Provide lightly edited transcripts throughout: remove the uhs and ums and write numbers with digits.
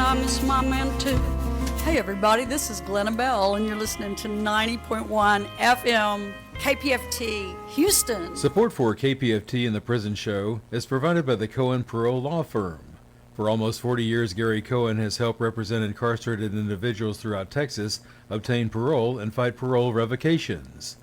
I miss my man too. Hey everybody, this is Glenna Bell, and you're listening to 90.1 FM KPFT Houston. Support for KPFT and the Prison Show is provided by the Cohen Parole Law Firm. For almost 40 years, Gary Cohen has helped represent incarcerated individuals throughout Texas obtain parole and fight parole revocations.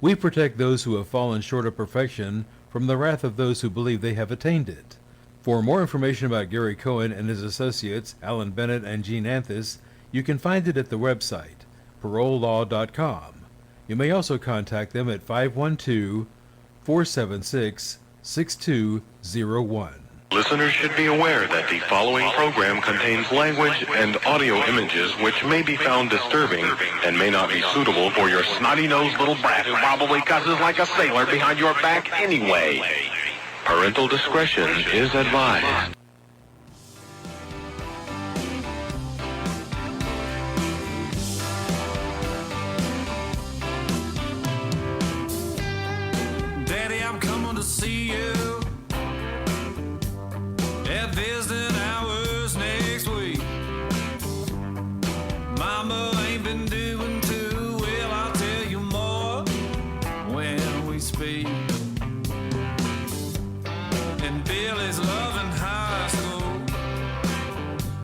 We protect those who have fallen short of perfection from the wrath of those who believe they have attained it. For more information about Gary Cohen and his associates, Alan Bennett and Gene Anthis, you can find it at the website, parolelaw.com. You may also contact them at 512-476-6201. Listeners should be aware that the following program contains language and audio images which may be found disturbing and may not be suitable for your snotty-nosed little brat who probably cusses like a sailor behind your back anyway. Parental discretion is advised. Daddy, I'm coming to see you at visiting hours next week. Mama ain't been doing too well, I'll tell you more when we speak. And Billy's loving high school.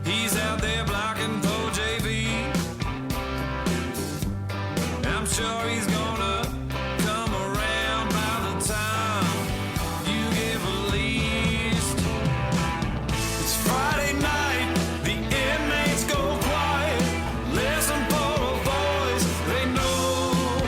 He's out there blocking for JV. I'm sure he's gonna come around by the time you give a list. It's Friday night, the inmates go quiet. Listen for a voice they know.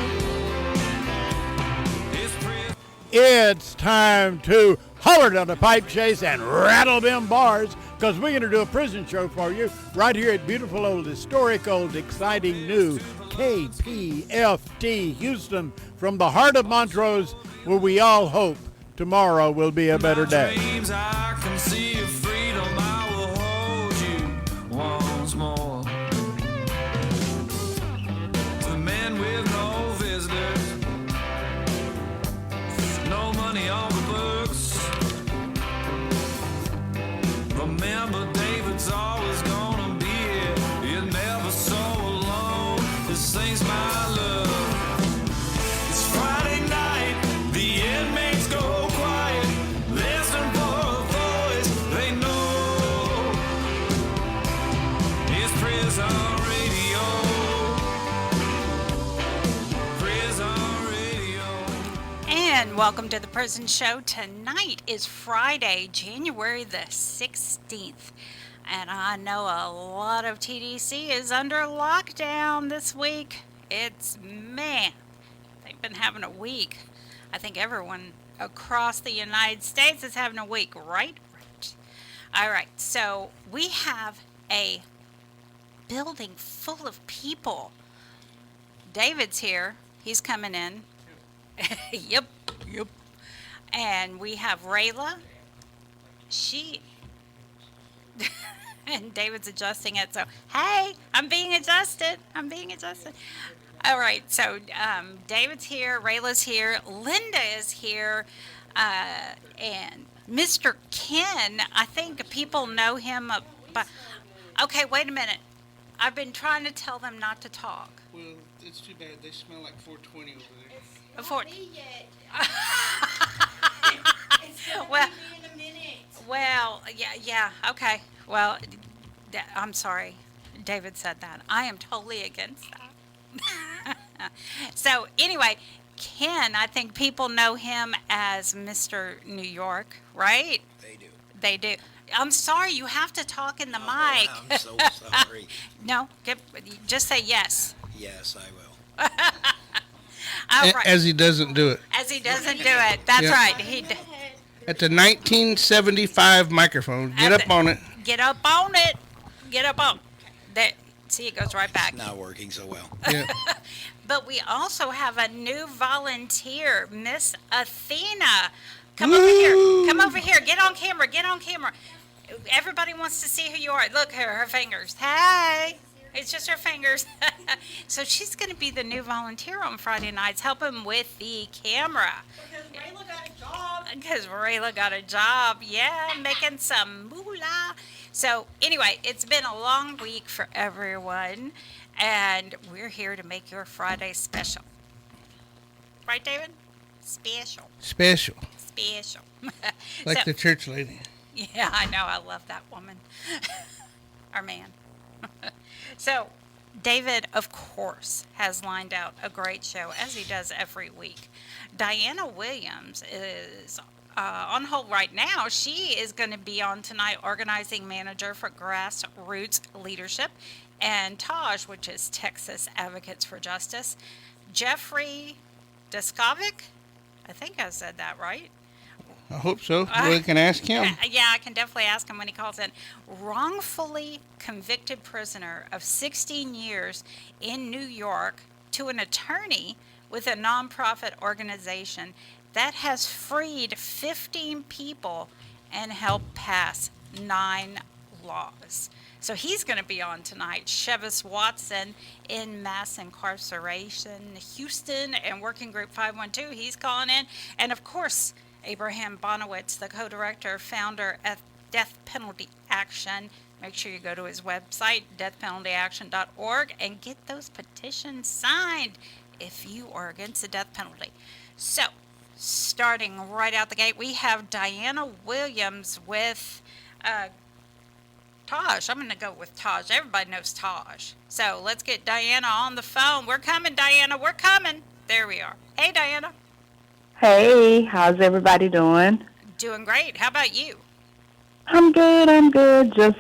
It's prison. It's time to holler down the pipe chase and rattle them bars, because we're going to do a prison show for you right here at beautiful old, historic old, exciting new KPFT Houston, from the heart of Montrose, where we all hope tomorrow will be a better day. Dreams, I can see your freedom. I will hold you once more. The man with no visitors, no money on the books. Remember, David's always gonna be here. You're never so alone. This ain't my love. It's Friday night, the inmates go quiet. Listen for a voice they know. It's prison radio. Prison radio. And welcome to the Prison Show. Tonight is Friday, January the 16th. And I know a lot of TDC is under lockdown this week. Man, they've been having a week. I think everyone across the United States is having a week, right? Right. All right, so we have a building full of people. David's here. He's coming in. Yep. And we have Rayla. And David's adjusting it. So, hey, I'm being adjusted. All right. So, David's here. Rayla's here. Linda is here. And Mr. Ken, I think people know him. Okay, wait a minute. I've been trying to tell them not to talk. Well, it's too bad. They smell like 420 over there. Well, yeah, okay. Well, I'm sorry. David said that. I am totally against that. So, anyway, Ken, I think people know him as Mr. New York, right? They do. I'm sorry, you have to talk in the mic. I'm so sorry. No, just say yes. Yes, I will. All right. As he doesn't do it. As he doesn't do it. That's Yep. right. At the 1975 microphone. Get up on it. Get up on it. Get up on. That. See, it goes right back. It's not working so well. Yeah. But we also have a new volunteer, Miss Athena. Come over here. Come over here. Get on camera. Get on camera. Everybody wants to see who you are. Look, her fingers. Hey. It's just her fingers. So she's going to be the new volunteer on Friday nights, helping with the camera. Because Rayla got a job. Yeah, making some moolah. So, anyway, it's been a long week for everyone, and we're here to make your Friday special. Right, David? Special. Special. Special. Like So- the church lady. Yeah, I know. I love that woman. Or man. So, David, of course, has lined out a great show, as he does every week. Dianna Williams is on hold right now. She is going to be on tonight, organizing manager for Grassroots Leadership, and Taj, which is Texas Advocates for Justice. Jeffrey Deskovic, I think I said that right. I hope so. We can ask him. Yeah, I can definitely ask him when he calls in. Wrongfully convicted prisoner of 16 years in New York to an attorney with a nonprofit organization that has freed 15 people and helped pass 9 laws. So he's going to be on tonight. Chivas Watson in Mass Incarceration, Houston, and Working Group 512. He's calling in. And of course, Abraham Bonowitz, the co-director, founder of Death Penalty Action. Make sure you go to his website, deathpenaltyaction.org, and get those petitions signed if you are against the death penalty. So, starting right out the gate, we have Dianna Williams with Taj. I'm going to go with Taj. Everybody knows Taj. So, let's get Dianna on the phone. We're coming, Dianna. We're coming. There we are. Hey, Dianna. Hey, how's everybody doing? Doing great. How about you? I'm good. Just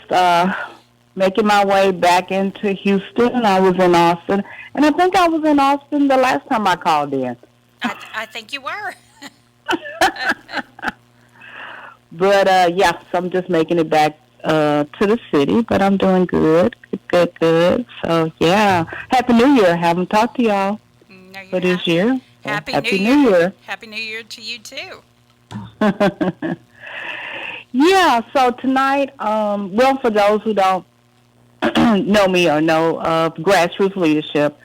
making my way back into Houston. I was in Austin, and I think I was in Austin the last time I called in. I think you were. But, yes, I'm just making it back to the city, but I'm doing good. So, yeah. Happy New Year. Haven't talked to y'all No, you for this haven't. year. Happy New New Year. Happy New Year to you, too. Yeah, so tonight, well, for those who don't know me or know of Grassroots Leadership,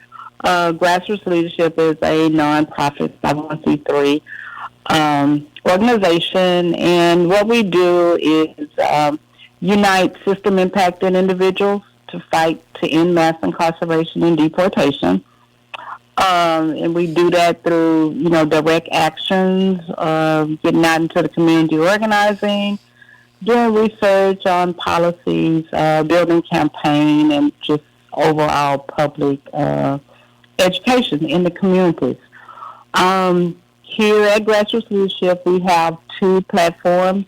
Grassroots Leadership is a nonprofit 501c3 organization, and what we do is unite system-impacted individuals to fight to end mass incarceration and deportation. And we do that through, direct actions, getting out into the community organizing, doing research on policies, building campaign, and just overall public education in the communities. Here at Grassroots Leadership, we have 2 platforms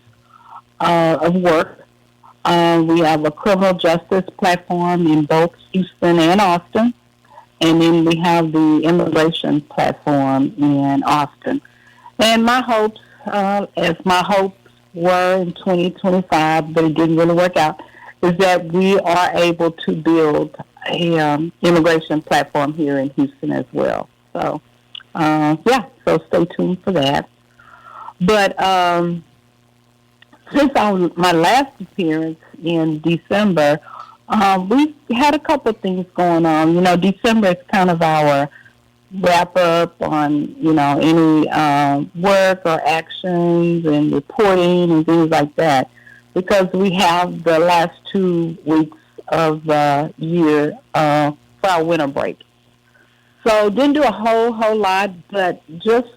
of work. We have a criminal justice platform in both Houston and Austin. And then we have the immigration platform in Austin. And my hopes, as my hopes were in 2025, but it didn't really work out, is that we are able to build a immigration platform here in Houston as well. So, so stay tuned for that. But since my last appearance in December, we had a couple of things going on. December is kind of our wrap up on, any work or actions and reporting and things like that, because we have the last 2 weeks of the year for our winter break. So didn't do a whole lot, but just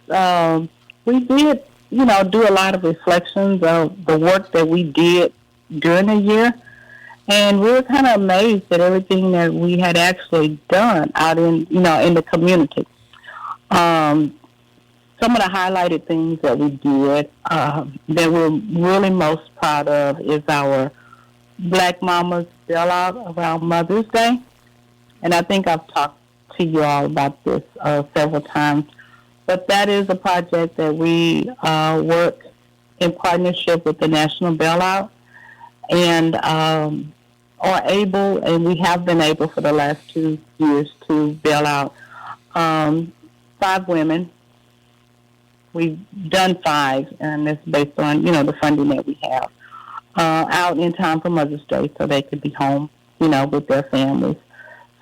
we did, do a lot of reflections of the work that we did during the year. And we were kind of amazed at everything that we had actually done out in the community. Some of the highlighted things that we did that we're really most proud of is our Black Mamas bailout around Mother's Day. And I think I've talked to you all about this several times. But that is a project that we work in partnership with the National Bailout, and are able, and we have been able for the last 2 years to bail out 5 women. We've done 5, and it's based on, the funding that we have, out in time for Mother's Day so they could be home, with their families.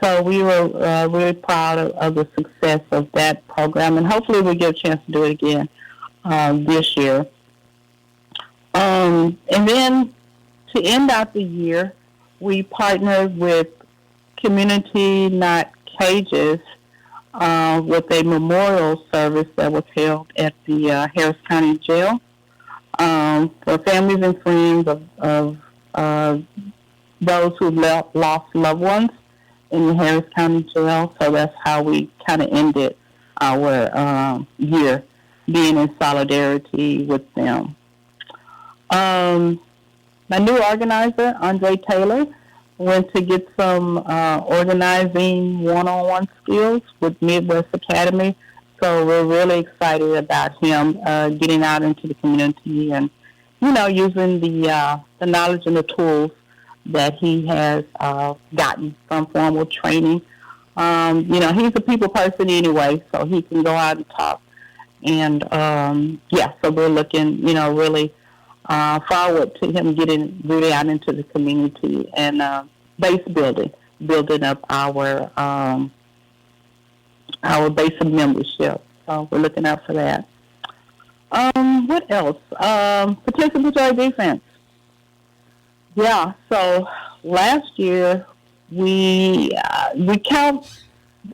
So we were really proud of the success of that program, and hopefully we'll get a chance to do it again this year. And then to end out the year, we partnered with Community Not Cages with a memorial service that was held at the Harris County Jail for families and friends of those who lost loved ones in the Harris County Jail. So that's how we kind of ended our year, being in solidarity with them. My new organizer, Andre Taylor, went to get some organizing one-on-one skills with Midwest Academy. So we're really excited about him getting out into the community and, using the knowledge and the tools that he has gotten from formal training. He's a people person anyway, so he can go out and talk. And, so we're looking, really forward to him getting really out into the community and base building up our base of membership. So we're looking out for that. What else? Participatory defense. Yeah, so last year we count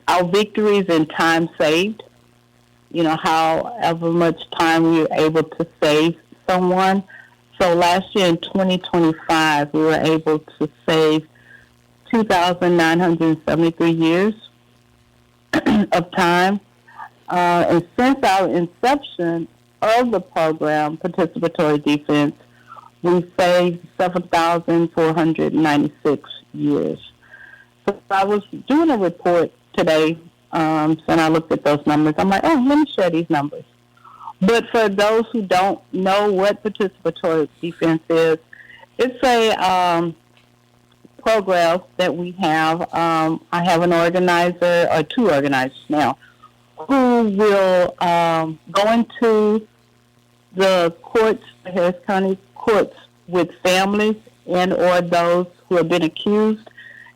our victories in time saved. However much time we were able to save someone. So last year in 2025, we were able to save 2,973 years of time. And since our inception of the program, Participatory Defense, we saved 7,496 years. So I was doing a report today, and I looked at those numbers. I'm like, let me share these numbers. But for those who don't know what participatory defense is, it's a program that we have. I have an organizer, or two organizers now, who will go into the courts, the Harris County courts, with families and or those who have been accused,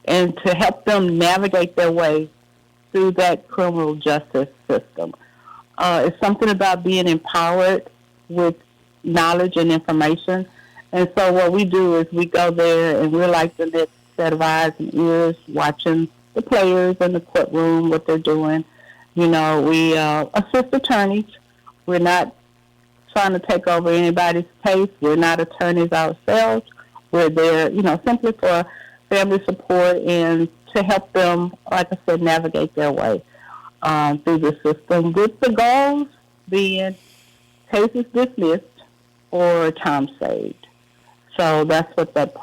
and to help them navigate their way through that criminal justice system. It's something about being empowered with knowledge and information. And so what we do is we go there and we're like the next set of eyes and ears watching the players in the courtroom, what they're doing. We assist attorneys. We're not trying to take over anybody's case. We're not attorneys ourselves. We're there, simply for family support and to help them, like I said, navigate their way through the system, with the goals being cases dismissed or time saved. So that's what that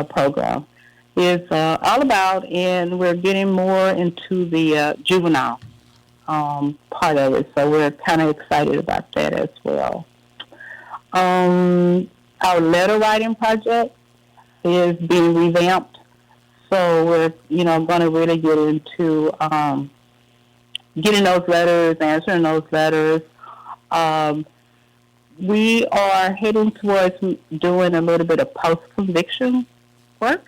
program is all about, and we're getting more into the juvenile part of it, so we're kind of excited about that as well. Our letter writing project is being revamped, so we're going to really get into getting those letters, answering those letters. We are heading towards doing a little bit of post-conviction work,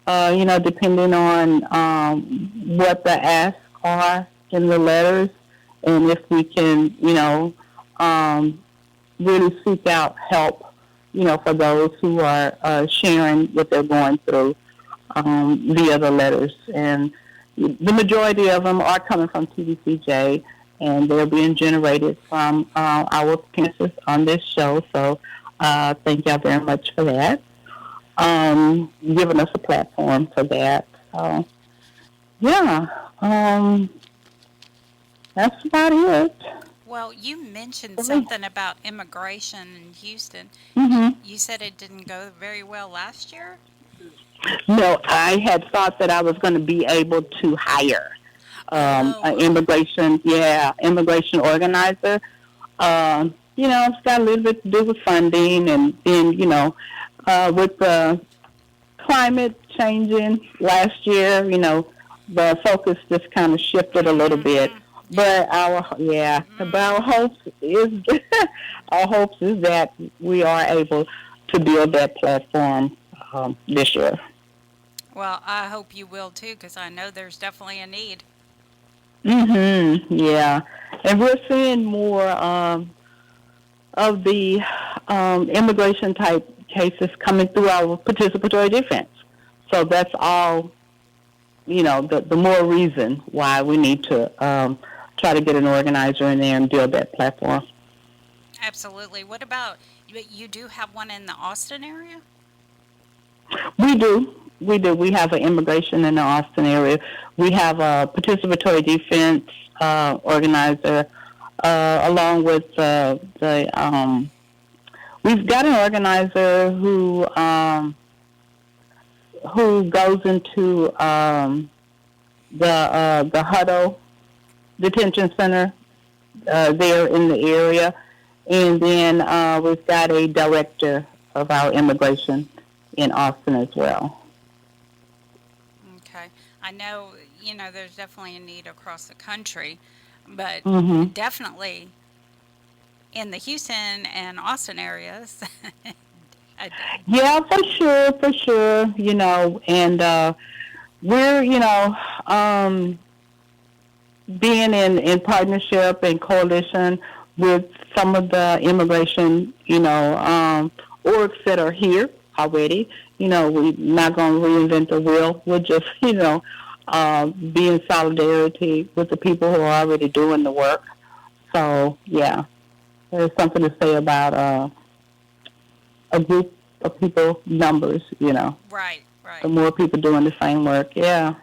depending on what the asks are in the letters, and if we can, really seek out help, for those who are sharing what they're going through via the letters. And the majority of them are coming from TDCJ, and they're being generated from our appearances on this show. So thank y'all very much for that, giving us a platform for that. So, that's about it. Well, you mentioned something about immigration in Houston. Mm-hmm. You said it didn't go very well last year? No, I had thought that I was going to be able to hire an immigration organizer. It's got a little bit to do with funding, and then, with the climate changing last year, the focus just kind of shifted a little bit. But our hopes is that we are able to build that platform this year. Well, I hope you will too, because I know there's definitely a need. Yeah, and we're seeing more of the immigration type cases coming through our participatory defense. So that's all, the more reason why we need to try to get an organizer in there and build that platform. Absolutely. What about, you do have one in the Austin area? We do. We have an immigration in the Austin area. We have a participatory defense organizer, along with we've got an organizer who goes into the Huddle Detention Center there in the area, and then we've got a director of our immigration in Austin as well. Okay. I know, there's definitely a need across the country, but definitely in the Houston and Austin areas. Yeah, for sure, and we're, being in partnership and coalition with some of the immigration, orgs that are here already. We're not going to reinvent the wheel. We'll just, be in solidarity with the people who are already doing the work. So, yeah, there's something to say about a group of people, numbers, Right. The more people doing the same work. Yeah.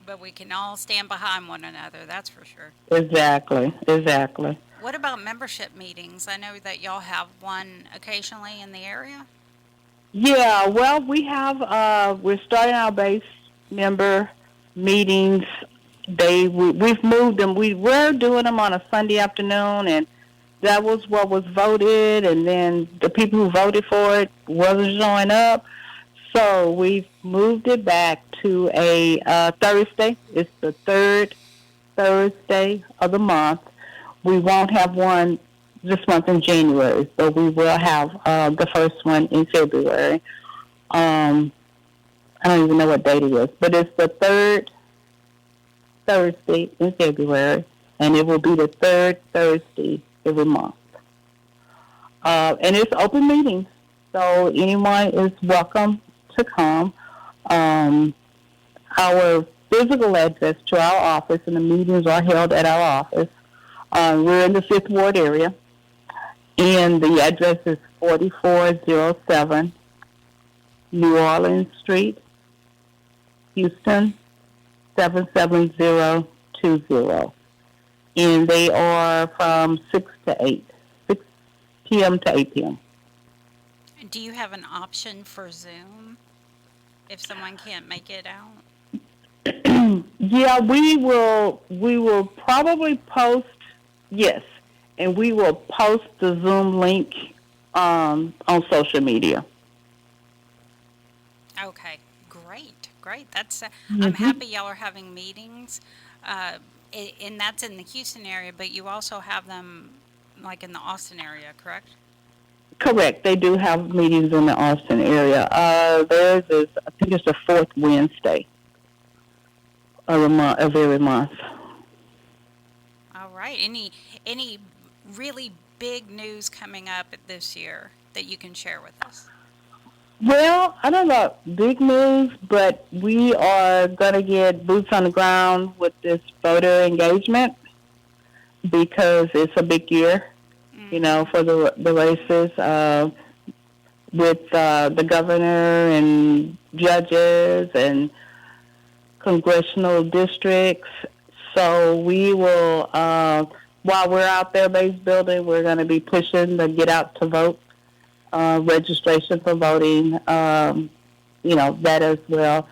But we can all stand behind one another, that's for sure. Exactly. What about membership meetings? I know that y'all have one occasionally in the area. Yeah, well, we have, we're starting our base member meetings. We've moved them. We were doing them on a Sunday afternoon, and that was what was voted, and then the people who voted for it wasn't showing up. So we've moved it back to a Thursday. It's the third Thursday of the month. We won't have one this month in January, but we will have the first one in February. I don't even know what date it is, but it's the third Thursday in February, and it will be the third Thursday every month. And it's open meetings, so anyone is welcome to come. Our physical address to our office, and the meetings are held at our office. We're in the 5th Ward area, and the address is 4407 New Orleans Street, Houston, 77020. And they are from 6 p.m. to 8 p.m. Do you have an option for Zoom if someone can't make it out? Yeah, we will probably post, yes, and we will post the Zoom link on social media. Okay, great. That's I'm happy y'all are having meetings, and that's in the Houston area, but you also have them like in the Austin area, correct? Correct. They do have meetings in the Austin area. Theirs is, I think it's the 4th Wednesday of every month. All right. Any really big news coming up this year that you can share with us? Well, I don't know big news, but we are going to get boots on the ground with this voter engagement because it's a big year, for the races with the governor and judges and congressional districts. So we will, while we're out there base building, we're going to be pushing the get out to vote. Registration for voting, that as well.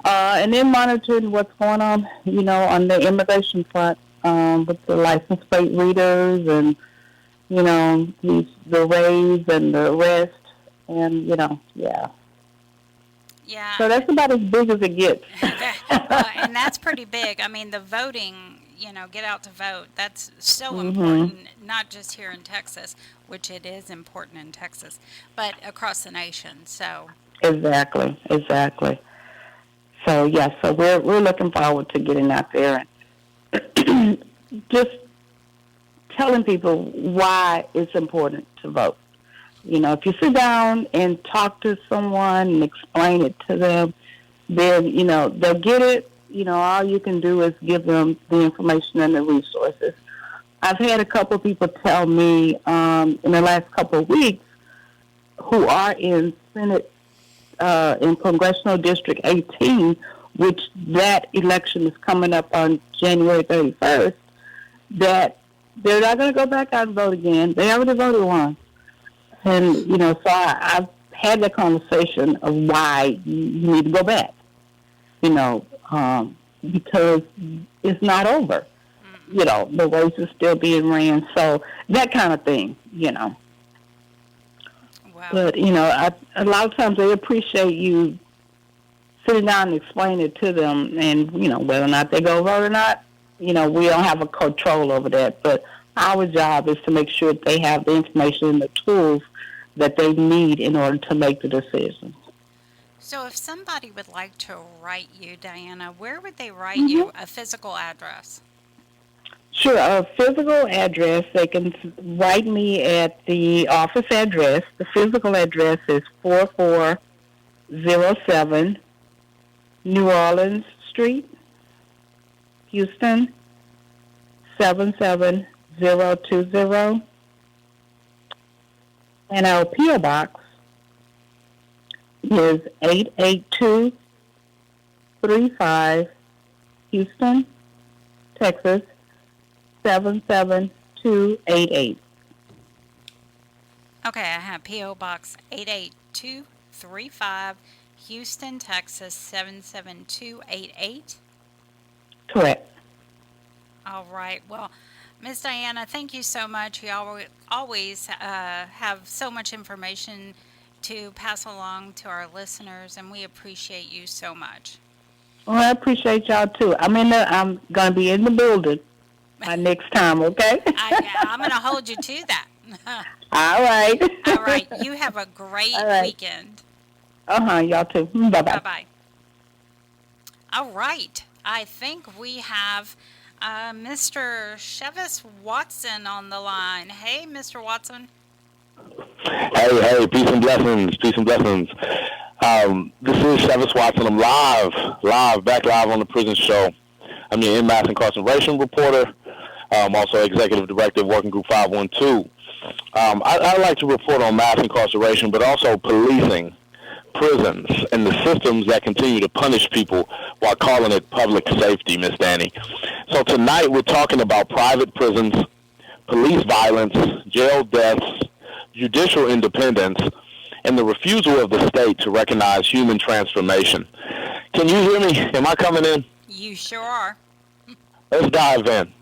And then monitoring what's going on, on the immigration front with the license plate readers and, the raids and the arrest and, yeah. Yeah. So that's about as big as it gets. And that's pretty big. I mean, the voting, get out to vote, that's so important, not just here in Texas, which it is important in Texas, but across the nation. So Exactly. So, yeah, so we're looking forward to getting out there and just telling people why it's important to vote. If you sit down and talk to someone and explain it to them, then, they'll get it. All you can do is give them the information and the resources. I've had a couple of people tell me in the last couple of weeks who are in Senate, in Congressional District 18, which that election is coming up on January 31st, that they're not going to go back out and vote again. They already voted once. And, so I've had that conversation of why you need to go back, because it's not over. The race is still being ran. So that kind of thing, Wow. But, a lot of times they appreciate you sitting down and explaining it to them. And, whether or not they go vote or not, we don't have a control over that. But our job is to make sure that they have the information and the tools that they need in order to make the decisions. So if somebody would like to write you, Dianna, where would they write you a physical address? Sure, a physical address, they can write me at the office address. The physical address is 4407 New Orleans Street, Houston, 77020. And our P.O. Box is 88235 Houston, Texas, 77288. Okay, I have P.O. Box 88235, Houston, Texas, 77288. Correct. All right. Well, Ms. Dianna, thank you so much. You always have so much information to pass along to our listeners, and we appreciate you so much. Well, I appreciate y'all, too. I'm going to be in the building next time, okay? I'm going to hold you to that. All right. All right. You have a great weekend. Y'all too. Bye-bye. Bye-bye. All right. I think we have Mr. Chivas Watson on the line. Hey, Mr. Watson. Hey, peace and blessings. This is Chivas Watson. I'm back live on the prison show. I'm the in-mass incarceration reporter. I'm also executive director of Working Group 512. I like to report on mass incarceration, but also policing, prisons, and the systems that continue to punish people while calling it public safety, Miss Danny. So tonight we're talking about private prisons, police violence, jail deaths, judicial independence, and the refusal of the state to recognize human transformation. Can you hear me? Am I coming in? You sure are. Let's dive in.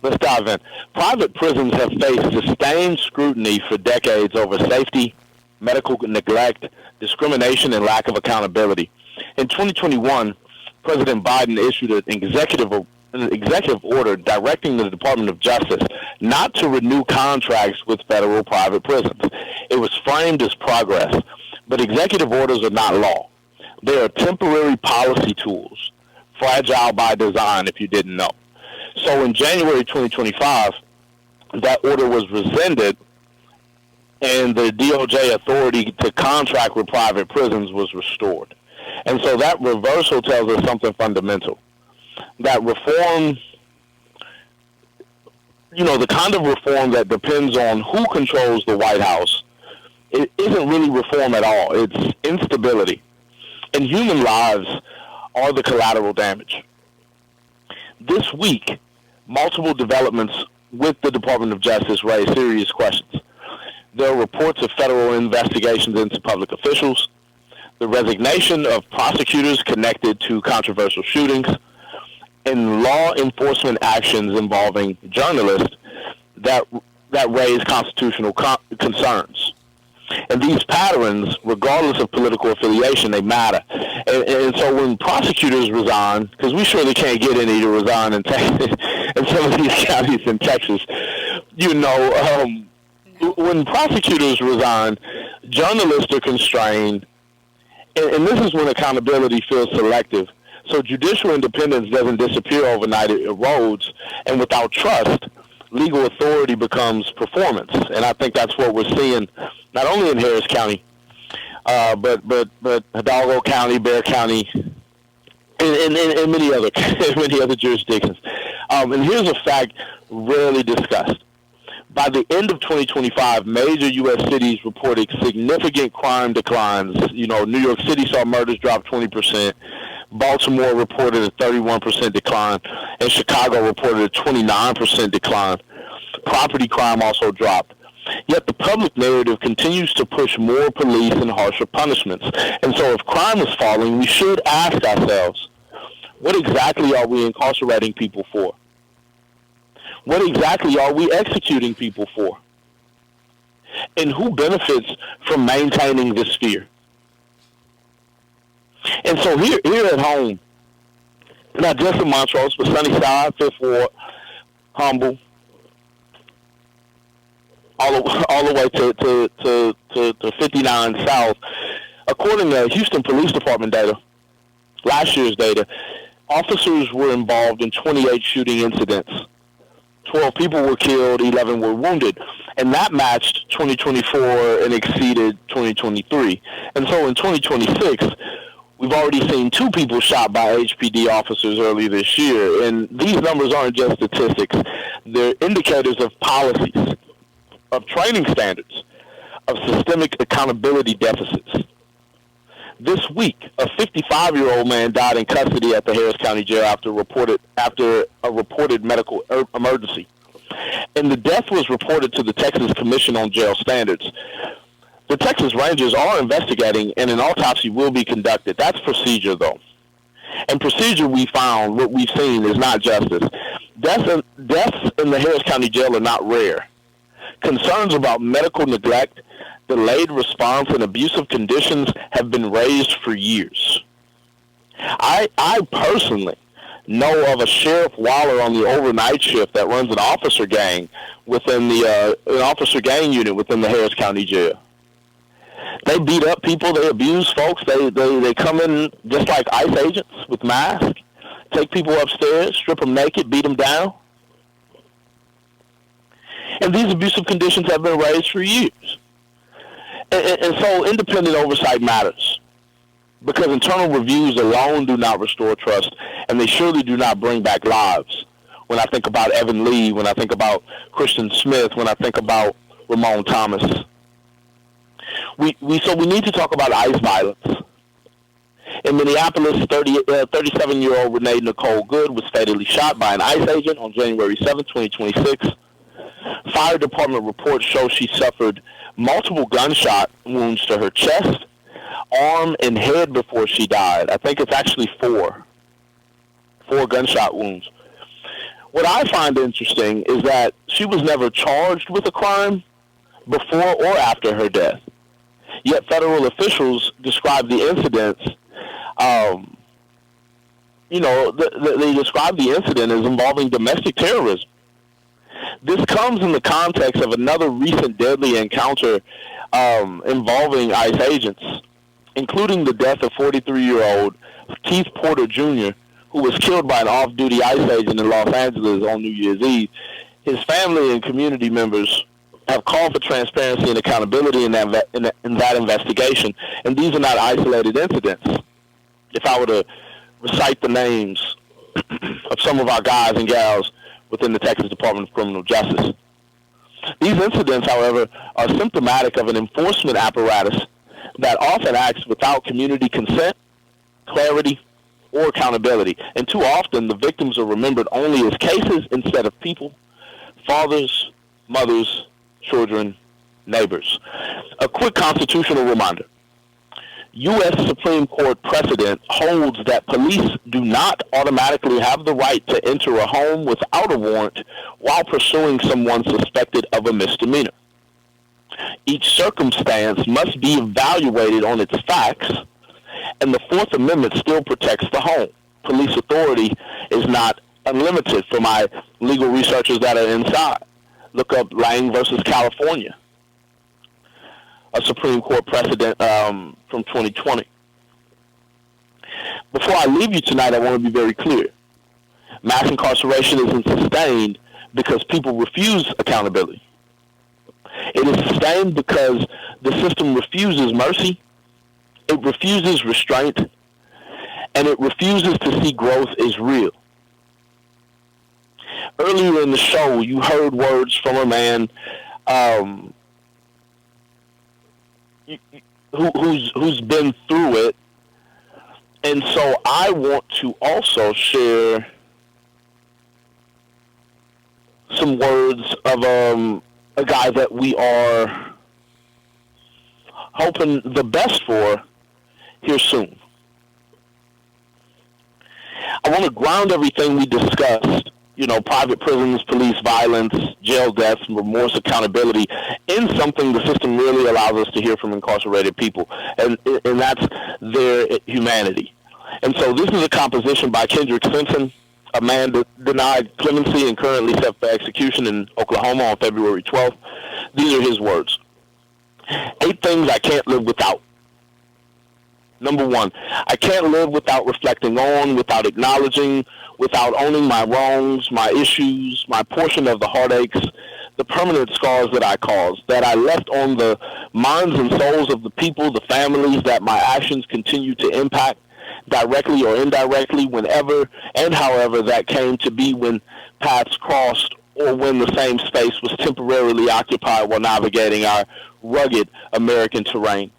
Private prisons have faced sustained scrutiny for decades over safety, medical neglect, discrimination, and lack of accountability. In 2021, President Biden issued an executive order directing the Department of Justice not to renew contracts with federal private prisons. It was framed as progress, but executive orders are not law. They are temporary policy tools, fragile by design, if you didn't know. So in January 2025, that order was rescinded, and the DOJ authority to contract with private prisons was restored. And so that reversal tells us something fundamental. That reform, the kind of reform that depends on who controls the White House, it isn't really reform at all. It's instability. And human lives are the collateral damage. This week, multiple developments with the Department of Justice raise serious questions. There are reports of federal investigations into public officials, the resignation of prosecutors connected to controversial shootings, and law enforcement actions involving journalists that raise constitutional concerns. And these patterns, regardless of political affiliation, they matter. And so when prosecutors resign, because we surely can't get any to resign in Texas, in some of these counties in Texas, when prosecutors resign, journalists are constrained, and this is when accountability feels selective. So judicial independence doesn't disappear overnight, it erodes, and without trust, legal authority becomes performance. And I think that's what we're seeing not only in Harris County, but Hidalgo County, Bexar County, and many other jurisdictions. And here's a fact rarely discussed. By the end of 2025, major U.S. cities reported significant crime declines. New York City saw murders drop 20%. Baltimore reported a 31% decline, and Chicago reported a 29% decline. Property crime also dropped. Yet the public narrative continues to push more police and harsher punishments. And so if crime is falling, we should ask ourselves, what exactly are we incarcerating people for? What exactly are we executing people for? And who benefits from maintaining this fear? And so here at home, not just in Montrose, but Sunnyside, Fifth Ward, Humble, all the way to 59 South, according to Houston Police Department data, last year's data, officers were involved in 28 shooting incidents. 12 people were killed, 11 were wounded, and that matched 2024 and exceeded 2023. And so in 2026, we've already seen 2 people shot by HPD officers early this year, and these numbers aren't just statistics. They're indicators of policies, of training standards, of systemic accountability deficits. This week, a 55-year-old man died in custody at the Harris County Jail after a reported medical emergency. And the death was reported to the Texas Commission on Jail Standards. The Texas Rangers are investigating, and an autopsy will be conducted. That's procedure, though. And procedure, what we've seen, is not justice. Deaths in the Harris County Jail are not rare. Concerns about medical neglect, delayed response, and abusive conditions have been raised for years. I personally know of a Sheriff Waller on the overnight shift that runs an officer gang within an officer gang unit within the Harris County Jail. They beat up people, they abuse folks, they come in just like ICE agents with masks, take people upstairs, strip them naked, beat them down. And these abusive conditions have been raised for years. And so independent oversight matters, because internal reviews alone do not restore trust, and they surely do not bring back lives. When I think about Evan Lee, when I think about Christian Smith, when I think about Ramon Thomas. We need to talk about ICE violence. In Minneapolis, 37-year-old Renee Nicole Good was fatally shot by an ICE agent on January 7, 2026. Fire department reports show she suffered multiple gunshot wounds to her chest, arm, and head before she died. I think it's actually 4 gunshot wounds. What I find interesting is that she was never charged with a crime before or after her death. Yet federal officials describe the incidents, they describe the incident as involving domestic terrorism. This comes in the context of another recent deadly encounter involving ICE agents, including the death of 43-year-old Keith Porter Jr., who was killed by an off-duty ICE agent in Los Angeles on New Year's Eve. His family and community members have called for transparency and accountability in that investigation, and these are not isolated incidents. If I were to recite the names of some of our guys and gals within the Texas Department of Criminal Justice. These incidents, however, are symptomatic of an enforcement apparatus that often acts without community consent, clarity, or accountability. And too often, the victims are remembered only as cases instead of people, fathers, mothers, children, neighbors. A quick constitutional reminder. U.S. Supreme Court precedent holds that police do not automatically have the right to enter a home without a warrant while pursuing someone suspected of a misdemeanor. Each circumstance must be evaluated on its facts, and the Fourth Amendment still protects the home. Police authority is not unlimited for my legal researchers that are inside. Look up Lang versus California, a Supreme Court precedent from 2020. Before I leave you tonight, I want to be very clear. Mass incarceration isn't sustained because people refuse accountability. It is sustained because the system refuses mercy, it refuses restraint, and it refuses to see growth as real. Earlier in the show, you heard words from a man who's been through it, and so I want to also share some words of a guy that we are hoping the best for here soon. I want to ground everything we discussed, private prisons, police violence, jail deaths, remorse, accountability, in something the system really allows us to hear from incarcerated people, and that's their humanity. And so this is a composition by Kendrick Simpson, a man denied clemency and currently set for execution in Oklahoma on February 12th. These are his words. 8 things I can't live without. Number 1, I can't live without reflecting on, without acknowledging, without owning my wrongs, my issues, my portion of the heartaches, the permanent scars that I caused, that I left on the minds and souls of the people, the families that my actions continue to impact, directly or indirectly, whenever and however that came to be, when paths crossed or when the same space was temporarily occupied while navigating our rugged American terrain.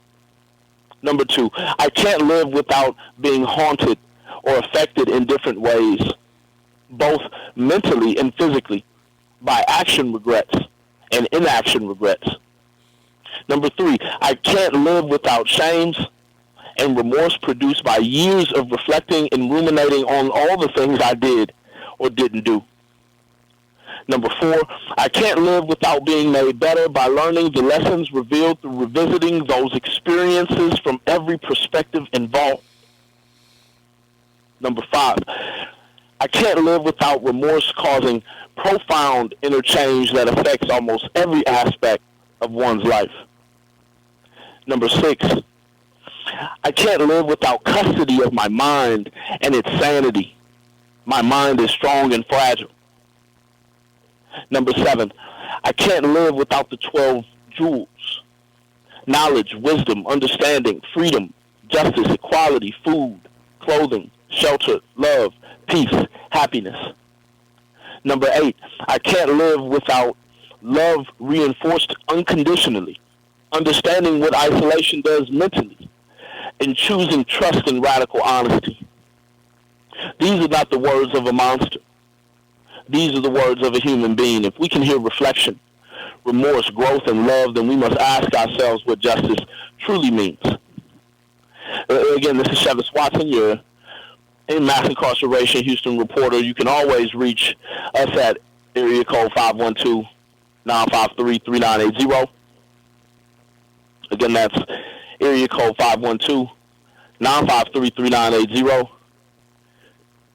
Number 2, I can't live without being haunted or affected in different ways, both mentally and physically, by action regrets and inaction regrets. Number 3, I can't live without shames and remorse produced by years of reflecting and ruminating on all the things I did or didn't do. Number 4, I can't live without being made better by learning the lessons revealed through revisiting those experiences from every perspective involved. Number 5, I can't live without remorse causing profound interchange that affects almost every aspect of one's life. Number 6, I can't live without custody of my mind and its sanity. My mind is strong and fragile. Number 7, I can't live without the 12 jewels: knowledge, wisdom, understanding, freedom, justice, equality, food, clothing, shelter, love, peace, happiness. Number 8, I can't live without love reinforced unconditionally, understanding what isolation does mentally, and choosing trust and radical honesty. These are not the words of a monster. These are the words of a human being. If we can hear reflection, remorse, growth, and love, then we must ask ourselves what justice truly means. Again, this is Chivas Watson, your in mass incarceration Houston reporter. You can always reach us at area code 512-953-3980. Again, that's area code 512-953-3980.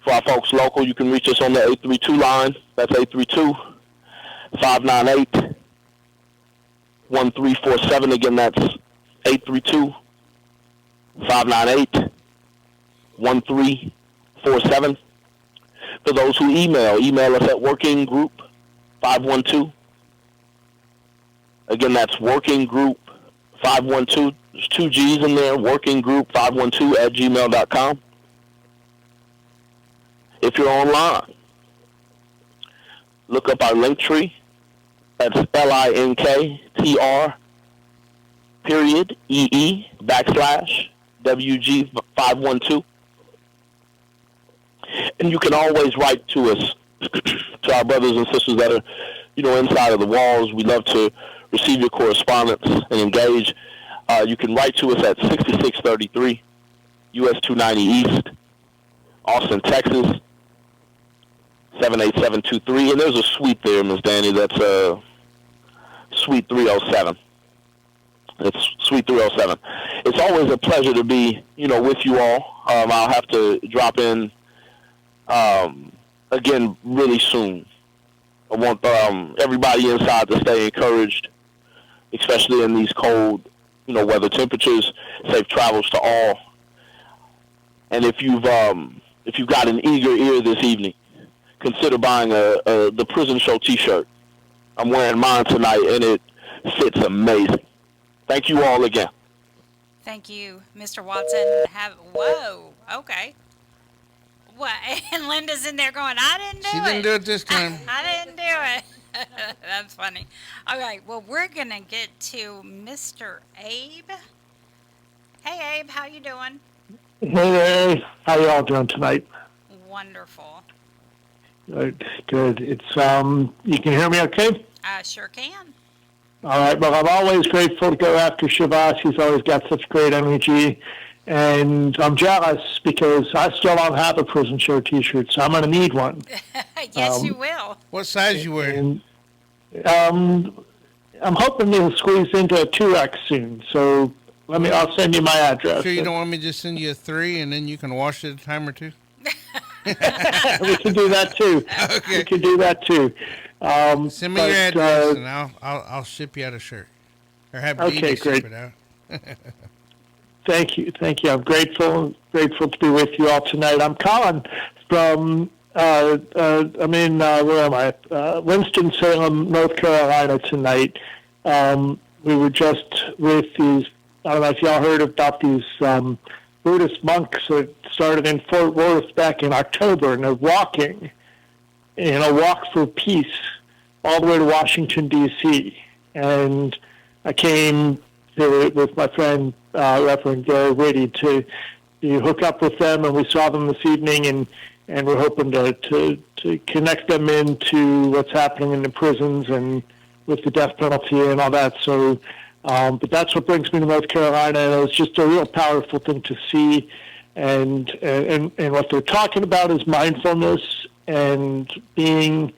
For our folks local, you can reach us on the 832 line. That's 832-598-1347. Again, that's 832-598-1347. For those who email us at workinggroup512. Again, that's workinggroup512. There's 2 G's in there, workinggroup512@gmail.com. If you're online, look up our link tree. That's linktr.ee/WG512. And you can always write to us, to our brothers and sisters that are, inside of the walls. We love to receive your correspondence and engage. You can write to us at 6633 US 290 East, Austin, Texas, 78723. And there's a suite there, Ms. Danny. That's Suite 307. It's Suite 307. It's always a pleasure to be, with you all. I'll have to drop in again really soon. I want everybody inside to stay encouraged, especially in these cold, weather temperatures. Safe travels to all. And if you've got an eager ear this evening, consider buying the Prison Show T-shirt. I'm wearing mine tonight, and it fits amazing. Thank you all again. Thank you, Mr. Watson. Whoa, okay. What? And Linda's in there going, I didn't do it. She didn't do it this time. I didn't do it. That's funny. All right, well, we're going to get to Mr. Abe. Hey, Abe, how you doing? Hey, how y'all doing tonight? Wonderful. Good. It's you can hear me okay? I sure can. All right. Well, I'm always grateful to go after Chivas. He's always got such great energy, and I'm jealous because I still don't have a Prison Show T-shirt, so I'm going to need one. Yes, you will. What size you wearing? I'm hoping to squeeze into a 2X soon. So I'll send you my address. Sure you don't want me to just send you a 3 and then you can wash it a time or two? We can do that too. Okay. We can do that too. Send me your address and I'll ship you out a shirt, or have Dee ship it out. Thank you. I'm grateful to be with you all tonight. I'm calling from I'm in where am I? Winston-Salem, North Carolina tonight. We were just with these. I don't know if y'all heard about these Buddhist monks that started in Fort Worth back in October, and they're walking, walk for peace, all the way to Washington, D.C. And I came with my friend, Reverend Gary Whitty, to hook up with them, and we saw them this evening, and we're hoping to connect them into what's happening in the prisons and with the death penalty and all that. So, but that's what brings me to North Carolina, and it was just a real powerful thing to see. And what they're talking about is mindfulness and being,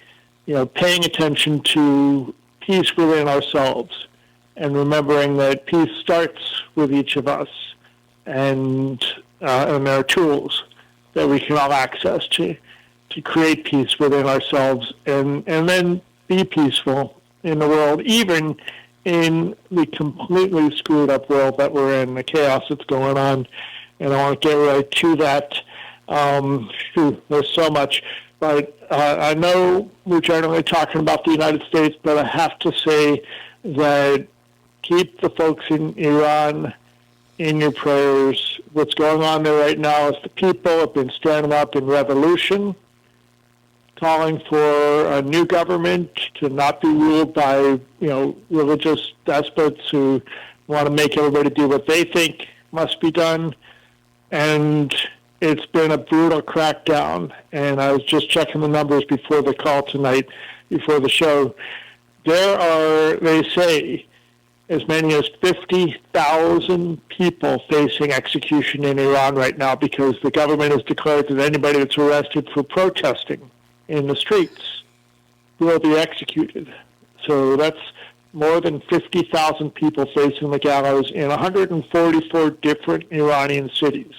paying attention to peace within ourselves, and remembering that peace starts with each of us, and there are tools that we can all access to create peace within ourselves, and then be peaceful in the world, even in the completely screwed up world that we're in, the chaos that's going on. And I want to get right to that. There's so much. But I know we're generally talking about the United States, but I have to say that keep the folks in Iran in your prayers. What's going on there right now is the people have been standing up in revolution, calling for a new government to not be ruled by, religious despots who want to make everybody do what they think must be done. And it's been a brutal crackdown. And I was just checking the numbers before the call tonight, before the show. There are, they say, as many as 50,000 people facing execution in Iran right now because the government has declared that anybody that's arrested for protesting in the streets will be executed. So that's more than 50,000 people facing the gallows in 144 different Iranian cities.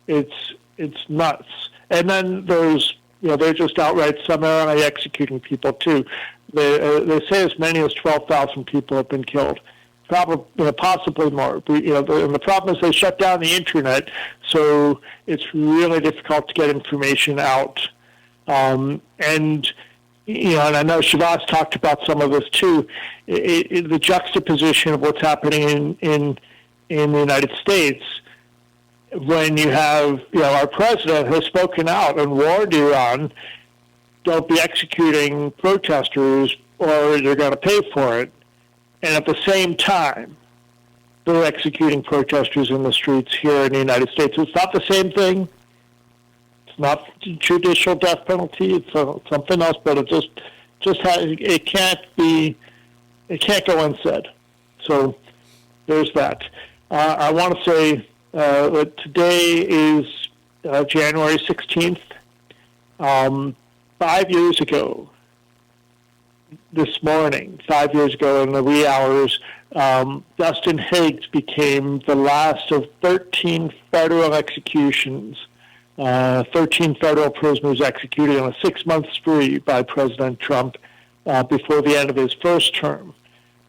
It's nuts. And then there's, they're just outright summarily executing people too. They say as many as 12,000 people have been killed, probably, possibly more. And the problem is they shut down the internet, so it's really difficult to get information out. And I know Chivas talked about some of this too. The juxtaposition of what's happening in the United States, when you have, our president has spoken out and warned Iran, don't be executing protesters or you're going to pay for it. And at the same time, they're executing protesters in the streets here in the United States. It's not the same thing. It's not judicial death penalty. It's something else, but it it can't go unsaid. So there's that. I want to say that today is January 16th. 5 years ago, this morning, 5 years ago in the wee hours, Dustin Higgs became the last of 13 federal executions, 13 federal prisoners executed on a 6-month spree by President Trump before the end of his first term.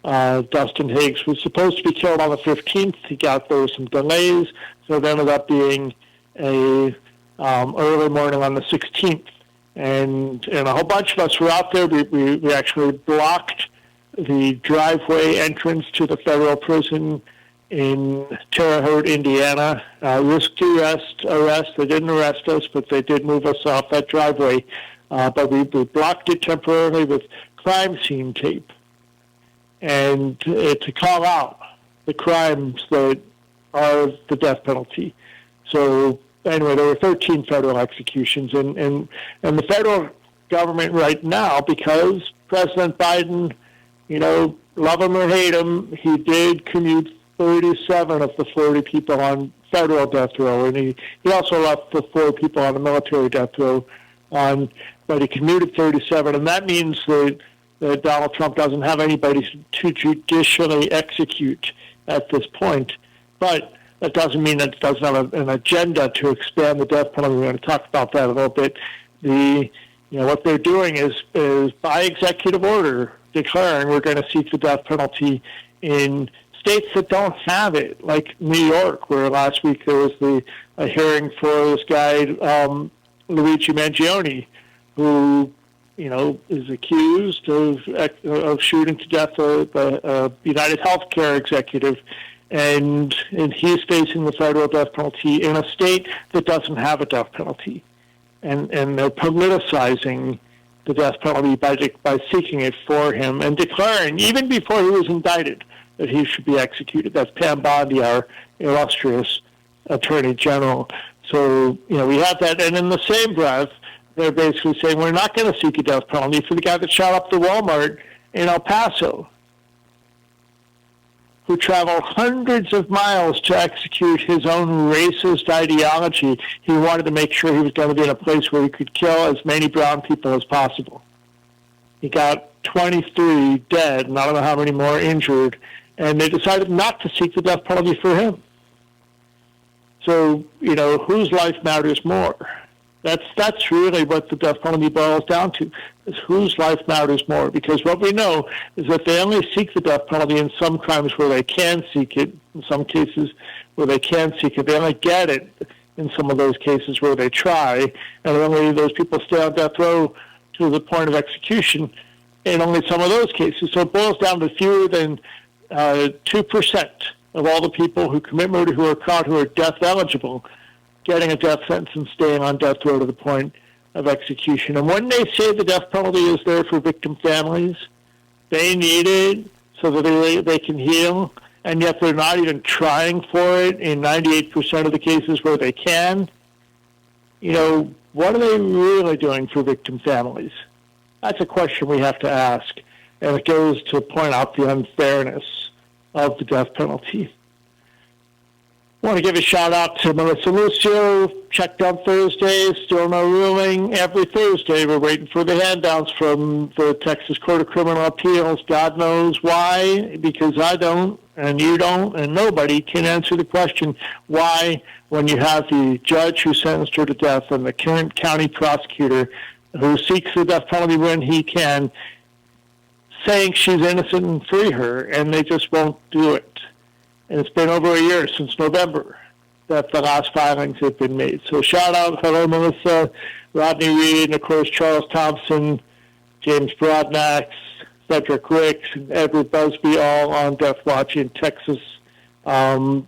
Dustin Higgs was supposed to be killed on the 15th. There were some delays, so it ended up being a early morning on the 16th. And a whole bunch of us were out there. We actually blocked the driveway entrance to the federal prison in Terre Haute, Indiana. Risked arrest. They didn't arrest us, but they did move us off that driveway. But we blocked it temporarily with crime scene tape, and to call out the crimes that are the death penalty. So anyway, there were 13 federal executions, and the federal government right now, because President Biden, love him or hate him, he did commute 37 of the 40 people on federal death row, and he also left the 4 people on the military death row but he commuted 37, and that means that Donald Trump doesn't have anybody to judicially execute at this point. But that doesn't mean that it doesn't have an agenda to expand the death penalty. We're going to talk about that a little bit. What they're doing is by executive order declaring we're going to seek the death penalty in states that don't have it, like New York, where last week there was a hearing for this guy, Luigi Mangione, who, is accused of shooting to death a United Healthcare executive, and he's facing the federal death penalty in a state that doesn't have a death penalty, and they're politicizing the death penalty by seeking it for him and declaring, even before he was indicted, that he should be executed. That's Pam Bondi, our illustrious Attorney General. So, we have that, and in the same breath, they're basically saying we're not going to seek a death penalty for the guy that shot up the Walmart in El Paso, who traveled hundreds of miles to execute his own racist ideology. He wanted to make sure he was going to be in a place where he could kill as many brown people as possible. He got 23 dead, and I don't know how many more injured, and they decided not to seek the death penalty for him. So, whose life matters more? That's really what the death penalty boils down to, is whose life matters more. Because what we know is that they only seek the death penalty in some crimes where they can seek it, in some cases where they can seek it. They only get it in some of those cases where they try, and only those people stay on death row to the point of execution in only some of those cases. So it boils down to fewer than 2% of all the people who commit murder who are caught who are death eligible getting a death sentence and staying on death row to the point of execution. And when they say the death penalty is there for victim families, they need it so that they can heal, and yet they're not even trying for it in 98% of the cases where they can. What are they really doing for victim families? That's a question we have to ask, and it goes to point out the unfairness of the death penalty. I want to give a shout out to Melissa Lucio. Checked on Thursday, still no ruling. Every Thursday we're waiting for the handouts from the Texas Court of Criminal Appeals. God knows why, because I don't, and you don't, and nobody can answer the question why, when you have the judge who sentenced her to death and the current county prosecutor who seeks the death penalty when he can, saying she's innocent and free her, and they just won't do it. And it's been over a year, since November, that the last filings have been made. So shout out, hello Melissa, Rodney Reed, and of course Charles Thompson, James Broadnax, Cedric Ricks, and Edward Busby, all on death watch in Texas. And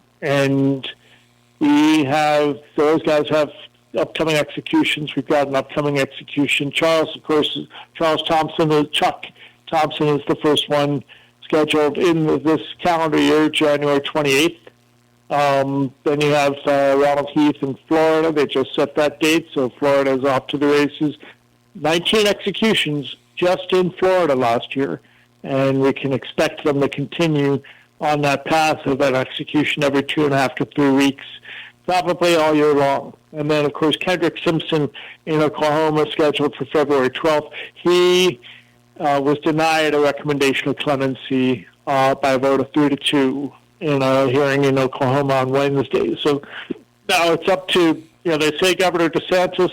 those guys have upcoming executions. We've got an upcoming execution. Chuck Thompson is the first one scheduled in this calendar year, January 28th. Then you have Ronald Heath in Florida. They just set that date, so Florida is off to the races. 19 executions just in Florida last year, and we can expect them to continue on that path of an execution every 2.5 to 3 weeks, probably all year long. And then, of course, Kendrick Simpson in Oklahoma, scheduled for February 12th. He was denied a recommendation of clemency by a vote of 3-2 in a hearing in Oklahoma on Wednesday. So now it's up to, they say Governor DeSantis,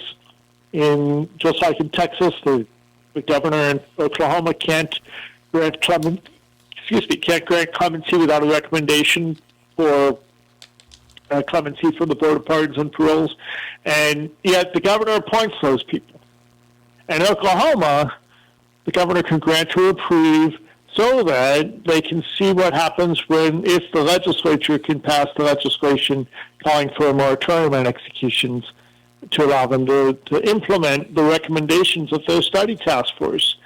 just like in Texas, the governor in Oklahoma can't grant clemency without a recommendation for clemency from the Board of Pardons and Paroles, and yet the governor appoints those people. And in Oklahoma, the governor can grant to reprieve so that they can see what happens if the legislature can pass the legislation calling for a moratorium on executions to allow them to implement the recommendations of their study task force,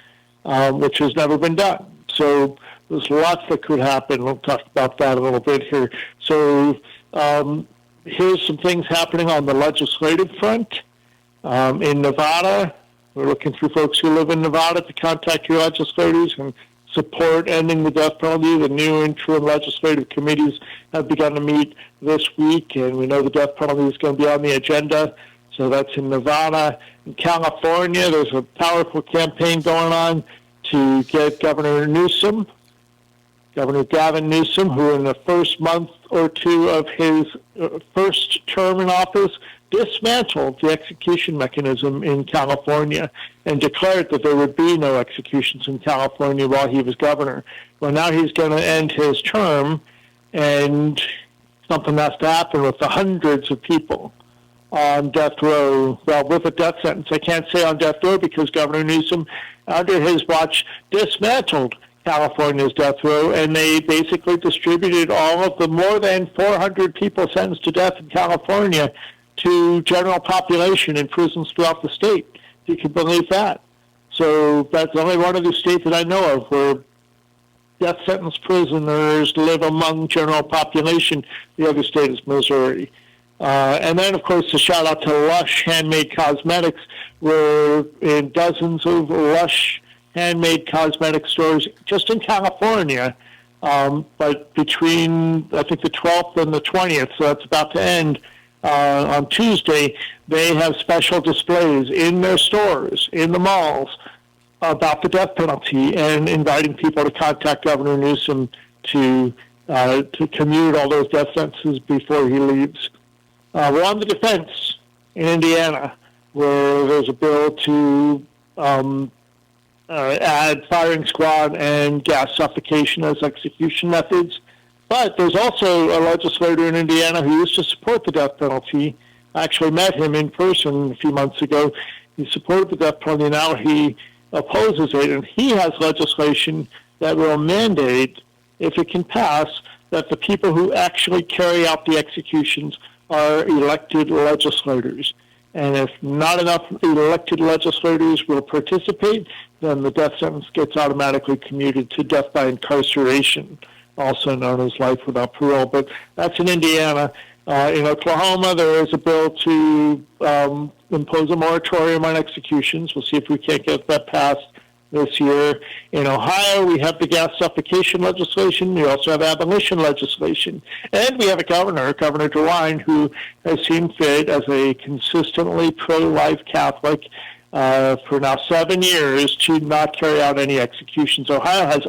which has never been done. So there's lots that could happen. We'll talk about that a little bit here. So here's some things happening on the legislative front. In Nevada, we're looking for folks who live in Nevada to contact your legislators and support ending the death penalty. The new interim legislative committees have begun to meet this week, and we know the death penalty is going to be on the agenda. So that's in Nevada. In California, there's a powerful campaign going on to get Governor Gavin Newsom, who in the first month or two of his first term in office dismantled the execution mechanism in California and declared that there would be no executions in California while he was governor. Well, now he's going to end his term, and something has to happen with the hundreds of people on death row, well, with a death sentence. I can't say on death row because Governor Newsom, under his watch, dismantled California's death row, and they basically distributed all of the more than 400 people sentenced to death in California to general population in prisons throughout the state, if you can believe that. So that's only one of the states that I know of where death sentence prisoners live among general population. The other state is Missouri. And then, of course, a shout-out to Lush Handmade Cosmetics, where in dozens of Lush handmade cosmetic stores just in California, but between, I think, the 12th and the 20th, so that's about to end, on Tuesday, they have special displays in their stores, in the malls, about the death penalty and inviting people to contact Governor Newsom to commute all those death sentences before he leaves. We're on the defense in Indiana, where there's a bill to add firing squad and gas suffocation as execution methods. But there's also a legislator in Indiana who used to support the death penalty. I actually met him in person a few months ago. He supported the death penalty, and now he opposes it. And he has legislation that will mandate, if it can pass, that the people who actually carry out the executions are elected legislators. And if not enough elected legislators will participate, then the death sentence gets automatically commuted to death by incarceration, also known as life without parole. But that's in Indiana. In Oklahoma, there is a bill to impose a moratorium on executions. We'll see if we can't get that passed this year. In Ohio, we have the gas suffocation legislation. We also have abolition legislation. And we have a governor, Governor DeWine, who has seen fit as a consistently pro-life Catholic for now 7 years to not carry out any executions. Ohio has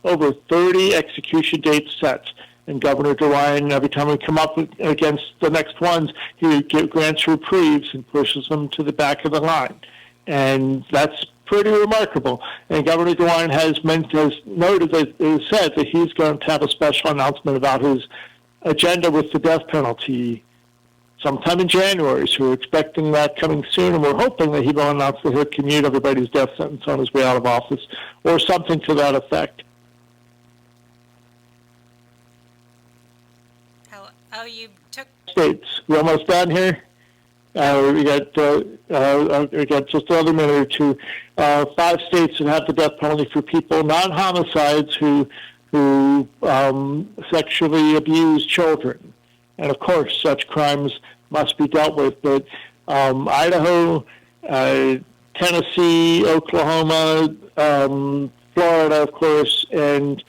over 30 execution dates set. And Governor DeWine, every time we come up against the next ones, he grants reprieves and pushes them to the back of the line. And that's pretty remarkable. And Governor DeWine has said that he's going to have a special announcement about his agenda with the death penalty sometime in January. So we're expecting that coming soon, and we're hoping that he will announce that he'll commute everybody's death sentence on his way out of office, or something to that effect. Oh, you took States. We're almost done here. We got just another minute or two. 5 states that have the death penalty for people, non-homicides, who sexually abuse children. And of course, such crimes must be dealt with. But Idaho, Tennessee, Oklahoma, Florida, of course, and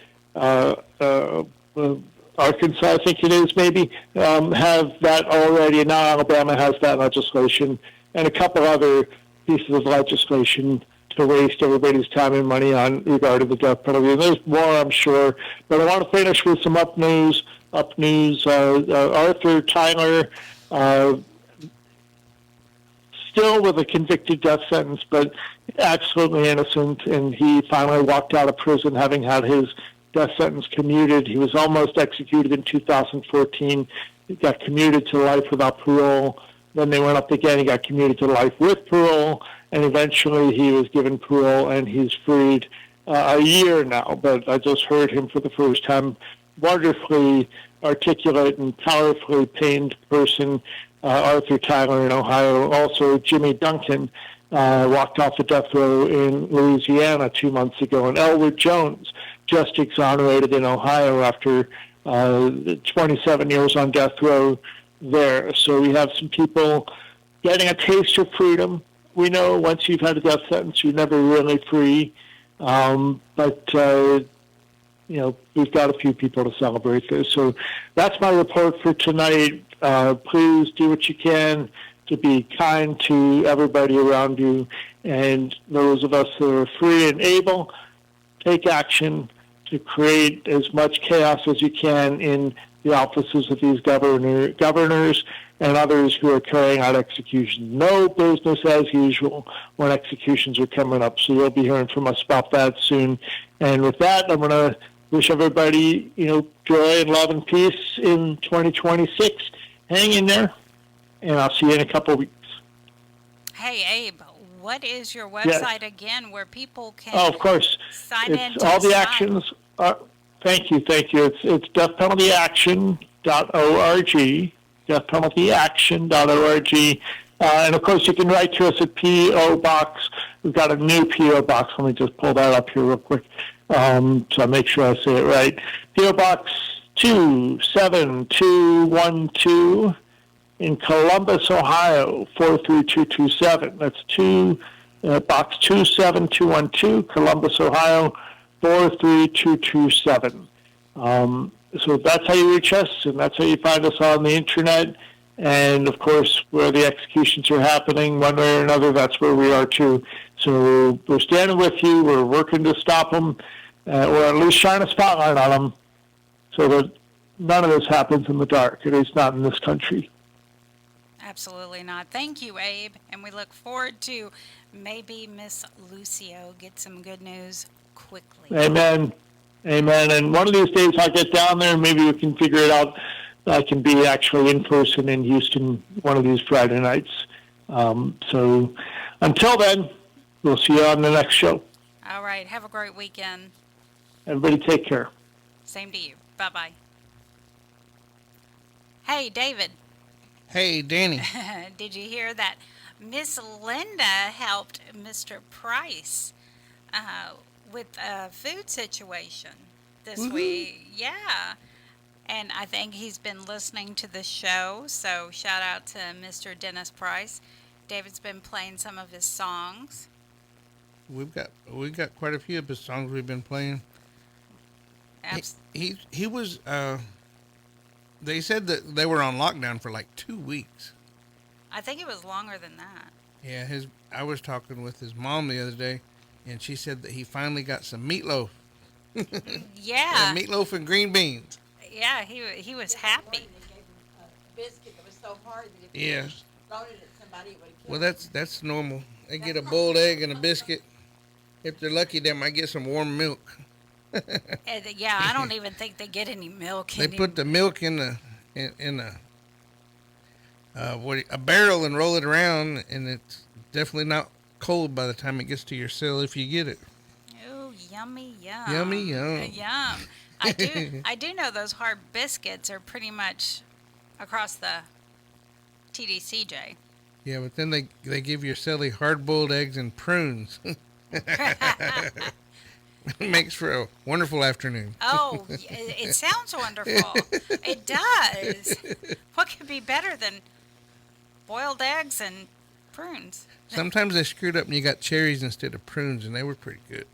Arkansas, I think it is, maybe, have that already, and now Alabama has that legislation, and a couple other pieces of legislation to waste everybody's time and money on regarding the death penalty. And there's more, I'm sure, but I want to finish with some up news. Arthur Tyler, still with a convicted death sentence, but absolutely innocent, and he finally walked out of prison having had his death sentence commuted. He was almost executed in 2014. He got commuted to life without parole Then they went up again. He got commuted to life with parole, and eventually he was given parole, and he's freed a year now. But I just heard him for the first time. Wonderfully articulate and powerfully pained person, Arthur Tyler in Ohio. Also, Jimmy Duncan walked off the death row in Louisiana 2 months ago. And Elwood Jones, just exonerated in Ohio after 27 years on death row there. So we have some people getting a taste of freedom. We know once you've had a death sentence, you're never really free. But we've got a few people to celebrate this. So that's my report for tonight. Please do what you can to be kind to everybody around you. And those of us that are free and able, take action to create as much chaos as you can in the offices of these governors and others who are carrying out executions. No business as usual when executions are coming up. So you'll be hearing from us about that soon. And with that, I'm going to wish everybody, joy and love and peace in 2026. Hang in there, and I'll see you in a couple of weeks. Hey, Abe, what is your website again where people can of course. Sign in to all the sign? actions. Thank you. It's deathpenaltyaction.org, deathpenaltyaction.org. And, of course, you can write to us at P.O. Box. We've got a new P.O. Box. Let me just pull that up here real quick so I make sure I say it right. P.O. Box 27212 in Columbus, Ohio, 43227. That's Box 27212, Columbus, Ohio, 43227. So that's how you reach us, and that's how you find us on the internet. And, of course, where the executions are happening, one way or another, that's where we are, too. So we're standing with you. We're working to stop them, or at least shine a spotlight on them so that none of this happens in the dark, at least not in this country. Absolutely not. Thank you, Abe. And we look forward to maybe Miss Lucio get some good news quickly. Amen. Amen. And one of these days I'll get down there and maybe we can figure it out. I can be actually in person in Houston one of these Friday nights. So until then, we'll see you on the next show. All right. Have a great weekend. Everybody take care. Same to you. Bye-bye. Hey, David. Hey, Danny. Did you hear that Miss Linda helped Mr. Price with a food situation this week? Yeah. And I think he's been listening to the show, so shout out to Mr. Dennis Price. David's been playing some of his songs. We've got quite a few of his songs we've been playing. He was they said that they were on lockdown for like 2 weeks. I think it was longer than that. Yeah, I was talking with his mom the other day, and she said that he finally got some meatloaf. Yeah. Meatloaf and green beans. Yeah, he was happy. Yeah. Well, that's normal. They get a boiled egg and a biscuit. If they're lucky, they might get some warm milk. Yeah, I don't even think they get any milk. They put the milk in a barrel and roll it around, and it's definitely not cold by the time it gets to your cell if you get it. Oh, yummy, yum. Yummy, yum. Yum. I do know those hard biscuits are pretty much across the TDCJ. Yeah, but then they give your celly hard-boiled eggs and prunes. It makes for a wonderful afternoon. Oh, it sounds wonderful. It does. What could be better than boiled eggs and prunes? Sometimes they screwed up and you got cherries instead of prunes, and they were pretty good.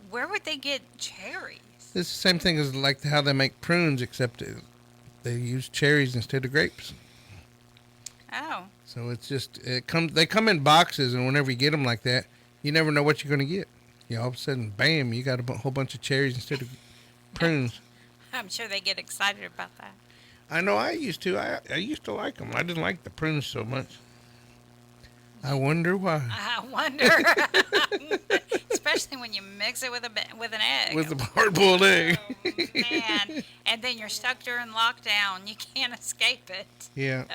Where would they get cherries? It's the same thing as like how they make prunes, except they use cherries instead of grapes. Oh. So it's just they come in boxes, and whenever you get them like that, you never know what you're going to get. All of a sudden, bam, you got a whole bunch of cherries instead of prunes. I'm sure they get excited about that. I know I used to. I used to like them. I didn't like the prunes so much. I wonder why. I wonder. especially when you mix it with an egg. With the hard-boiled egg. Man, and then you're stuck during lockdown. You can't escape it. Yeah.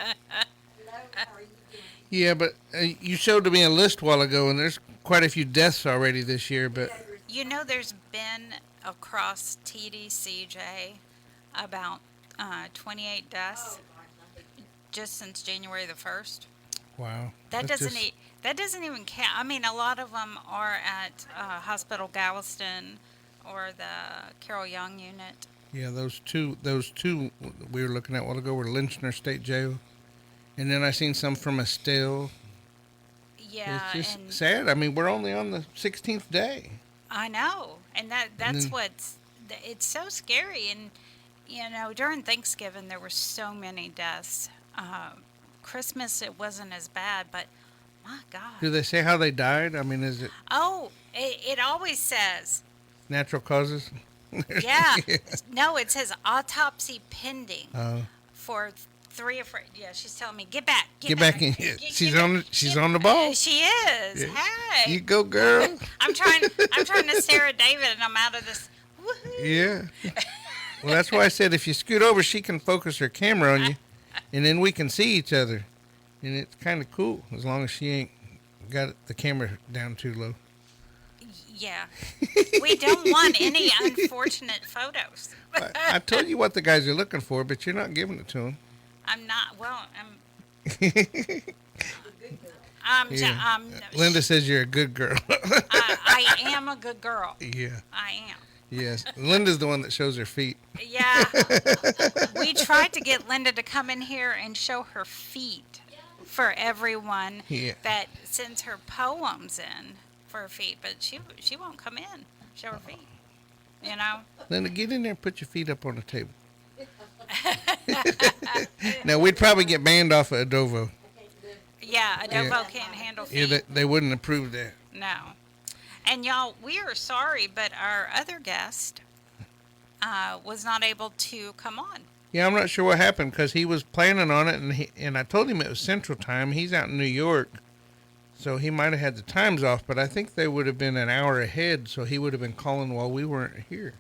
Yeah, but you showed me a list a while ago, and there's quite a few deaths already this year. But You know, there's been across TDCJ about 28 deaths just since January the 1st. wow, That that's doesn't that doesn't even count. I mean, a lot of them are at Hospital Galveston or the Carroll Young unit. Yeah, those two we were looking at a while ago were Lynchner State Jail, and then I seen some from Estelle. Yeah, It's just and sad. I mean, we're only on the 16th day. I know, and that's then- what's it's so scary. And you know, during Thanksgiving there were so many deaths. Christmas it wasn't as bad, but my God. Do they say how they died? I mean, is it Oh, it always says. natural causes? Yeah. No, it says autopsy pending Oh. for 3 or 4. Yeah, she's telling me, get back. Get back in here. She's on the ball. She is. Yeah. Hey. You go, girl. I'm trying to stare at David, and I'm out of this. Woohoo. Yeah. Well, that's why I said if you scoot over, she can focus her camera on you, and then we can see each other. And it's kind of cool as long as she ain't got the camera down too low. Yeah. We don't want any unfortunate photos. I told you what the guys are looking for, but you're not giving it to them. I'm not. Well, Linda says you're a good girl. I am a good girl. Yeah. I am. Yes. Linda's the one that shows her feet. Yeah. We tried to get Linda to come in here and show her feet for everyone Yeah. that sends her poems in for her feet, but she won't come in, show her feet. You know? Linda, get in there and put your feet up on the table. Now, we'd probably get banned off of Edovo. Yeah, Edovo can't handle feet. Yeah, they wouldn't approve that. No. And y'all, we are sorry, but our other guest was not able to come on. Yeah, I'm not sure what happened because he was planning on it, and I told him it was Central Time. He's out in New York, so he might have had the times off, but I think they would have been an hour ahead, so he would have been calling while we weren't here.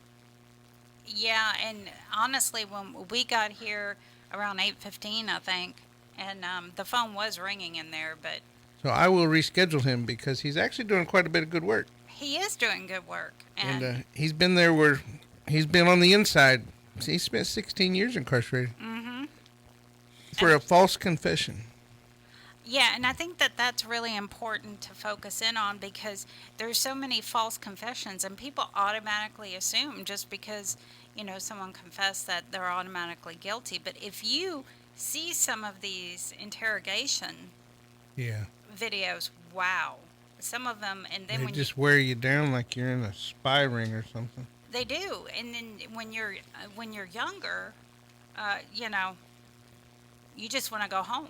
Yeah, and honestly, when we got here around 8:15, I think, and the phone was ringing in there, but So I will reschedule him because he's actually doing quite a bit of good work. he is doing good work. And he's been there where he's been on the inside. He spent 16 years incarcerated for a false confession. Yeah, and I think that that's really important to focus in on because there's so many false confessions, and people automatically assume just because, you know, someone confessed that they're automatically guilty. But if you see some of these interrogation Yeah. videos, wow, some of them, and then They when just wear you down like you're in a spy ring or something. they do, and then when you're younger, you know, you just want to go home.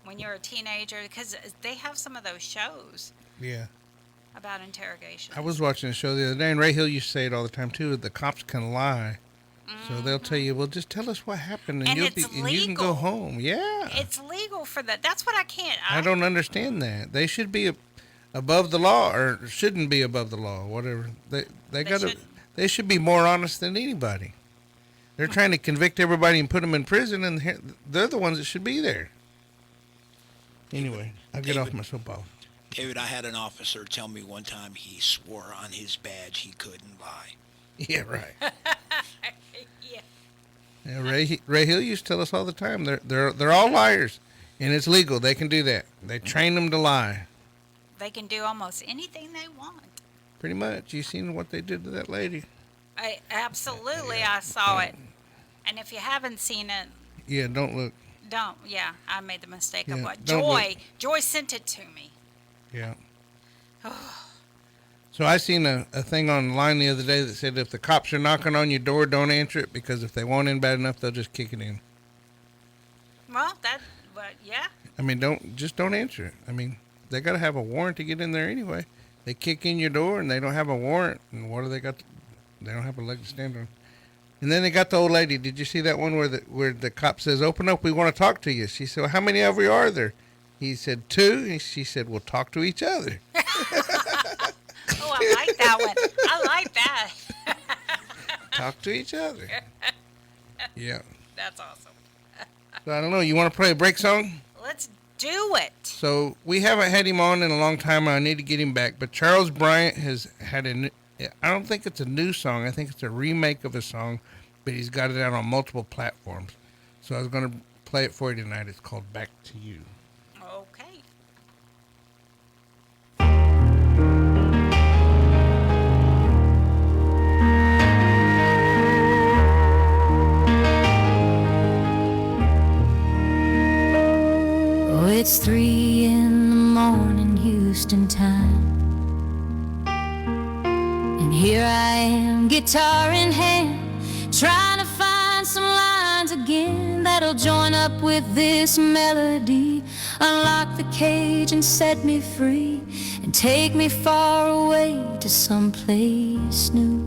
When you're a teenager, because they have some of those shows Yeah. about interrogation. I was watching a show the other day, and Ray Hill used to say it all the time, too. The cops can lie. So they'll tell you, well, just tell us what happened, and, And you'll it's and you can go legal. home. Yeah. It's legal for that. That's what I can't. I don't understand that. They should be above the law, or shouldn't be above the law, whatever. They gotta. should. They should be more honest than anybody. They're trying to convict everybody and put them in prison, and they're the ones that should be there. Anyway, I'll get off my soapbox. David, I had an officer tell me one time he swore on his badge he couldn't lie. Yeah, right. Yeah. Yeah, Ray Hill used to tell us all the time. They're all liars, and it's legal. They can do that. They train them to lie. They can do almost anything they want. Pretty much. You seen what they did to that lady? Absolutely, I saw it. And if you haven't seen it, Yeah, don't look. don't. Yeah, I made the mistake of Yeah, what don't Joy sent it to me. Yeah. So I seen a thing online the other day that said if the cops are knocking on your door, don't answer it because if they want in bad enough, they'll just kick it in. But yeah. I mean, don't answer it. I mean, they got to have a warrant to get in there anyway. They kick in your door and they don't have a warrant, and what do they got? They don't have a leg to stand on. And then they got the old lady. Did you see that one where the cop says, "Open up, we want to talk to you"? She said, well, "How many of you are there?" He said, 2. And she said, "We'll talk to each other." I like that one. I like that. Talk to each other. Yeah. That's awesome. So I don't know. You want to play a break song? Let's do it. So we haven't had him on in a long time. I need to get him back. But Charles Bryant has had I don't think it's a new song. I think it's a remake of a song, but he's got it out on multiple platforms. So I was going to play it for you tonight. It's called Back to You. Okay. Oh, it's 3 in the morning, Houston time. And here I am, guitar in hand, trying to find some lines again that'll join up with this melody, unlock the cage and set me free, and take me far away to someplace new.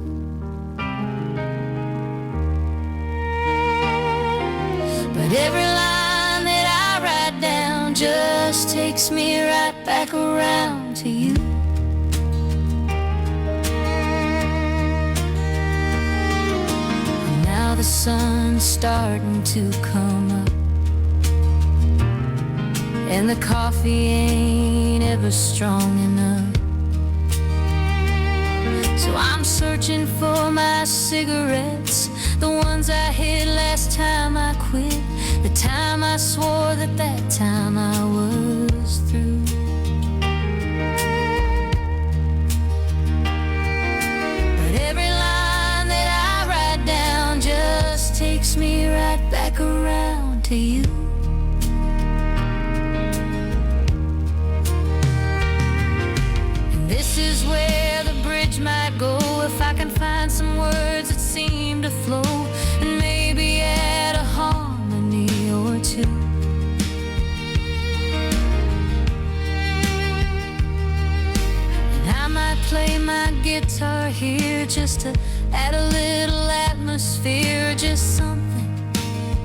But every line that I write down just takes me right back around to you. And now the sun's starting to come up, and the coffee ain't ever strong enough. So I'm searching for my cigarettes, the ones I hid last time I quit, the time I swore that time I was through. But every line that I write down just takes me right back around to you. And this is where the bridge might go, if I can find some words that seem to flow, and maybe add a harmony or two. And I might play my guitar here just to add a little atmosphere, just something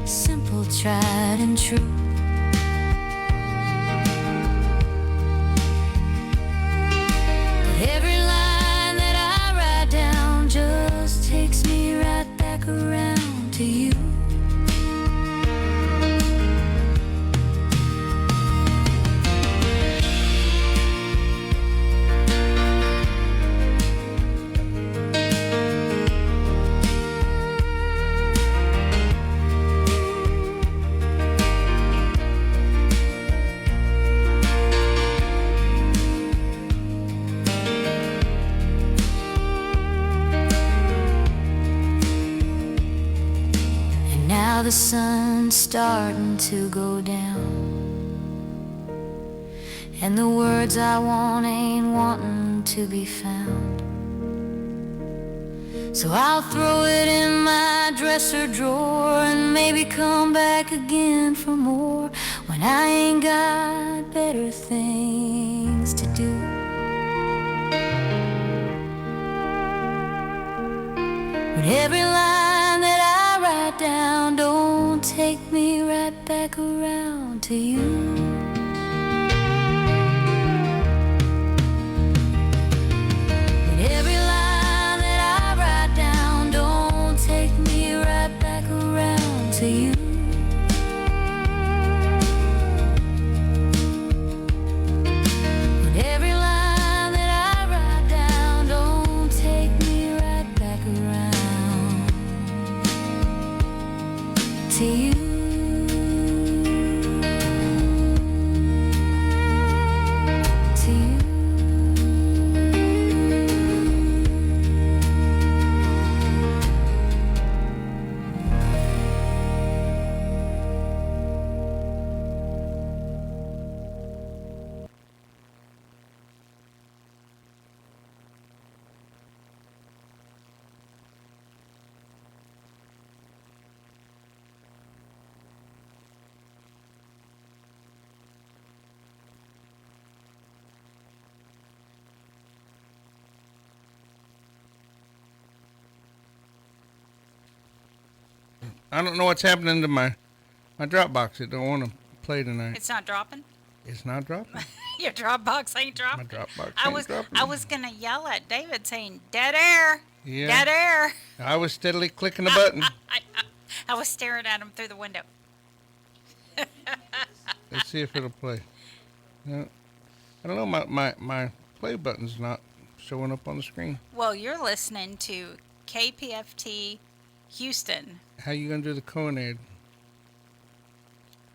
simple, tried and true. But every line that I write down just takes me right back around to you. Now the sun's starting to go down, and the words I want ain't wanting to be found. So I'll throw it in my dresser drawer and maybe come back again for more when I ain't got better things to do. But every line that I write down don't take me right back around to you. But every line that I write down don't take me right back around to you. But every line that I write down don't take me right back around to you. To you. I don't know what's happening to my Dropbox. It don't want to play tonight. It's not dropping? It's not dropping. Your Dropbox ain't dropping. My Dropbox I ain't was dropping. I was gonna yell at David saying dead air. Yeah. Dead air. I was steadily clicking the button. I was staring at him through the window. Let's see if it'll play. No, I don't know. My play button's not showing up on the screen. Well, you're listening to KPFT Houston. How you gonna do the Cohen ad?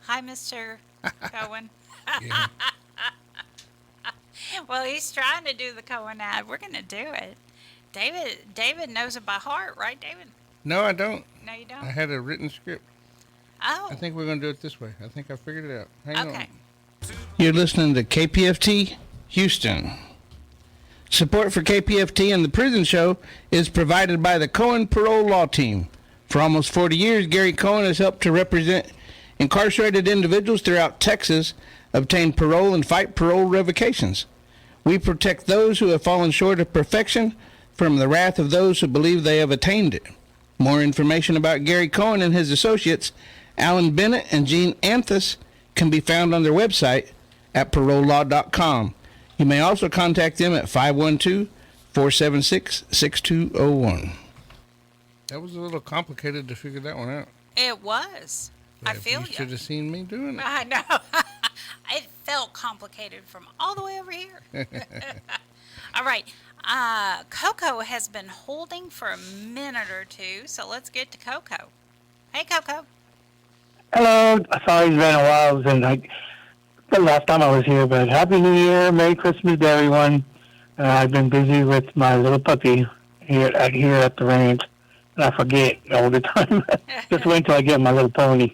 Hi, Mr. Cohen. Yeah. Well, he's trying to do the Cohen ad. We're gonna do it. David knows it by heart, right, David? No, I don't. No, you don't. I had a written script. Oh. I think we're gonna do it this way. I think I figured it out. Hang Okay. on. You're listening to KPFT Houston. Support for KPFT and the Prison Show is provided by the Cohen Parole Law Team. For almost 40 years, Gary Cohen has helped to represent incarcerated individuals throughout Texas obtain parole and fight parole revocations. We protect those who have fallen short of perfection from the wrath of those who believe they have attained it. More information about Gary Cohen and his associates, Alan Bennett and Gene Anthus, can be found on their website at parolelaw.com. You may also contact them at 512-476-6201. That was a little complicated to figure that one out. It was. I feel you. Should have seen me doing it. I know. It felt complicated from all the way over here. All right. Coco has been holding for a minute or two, so let's get to Coco. Hey, Coco. Hello. Sorry it's been a while since the last time I was here, but Happy New Year, Merry Christmas to everyone. I've been busy with my little puppy here at the ranch, and I forget all the time. Just wait until I get my little pony.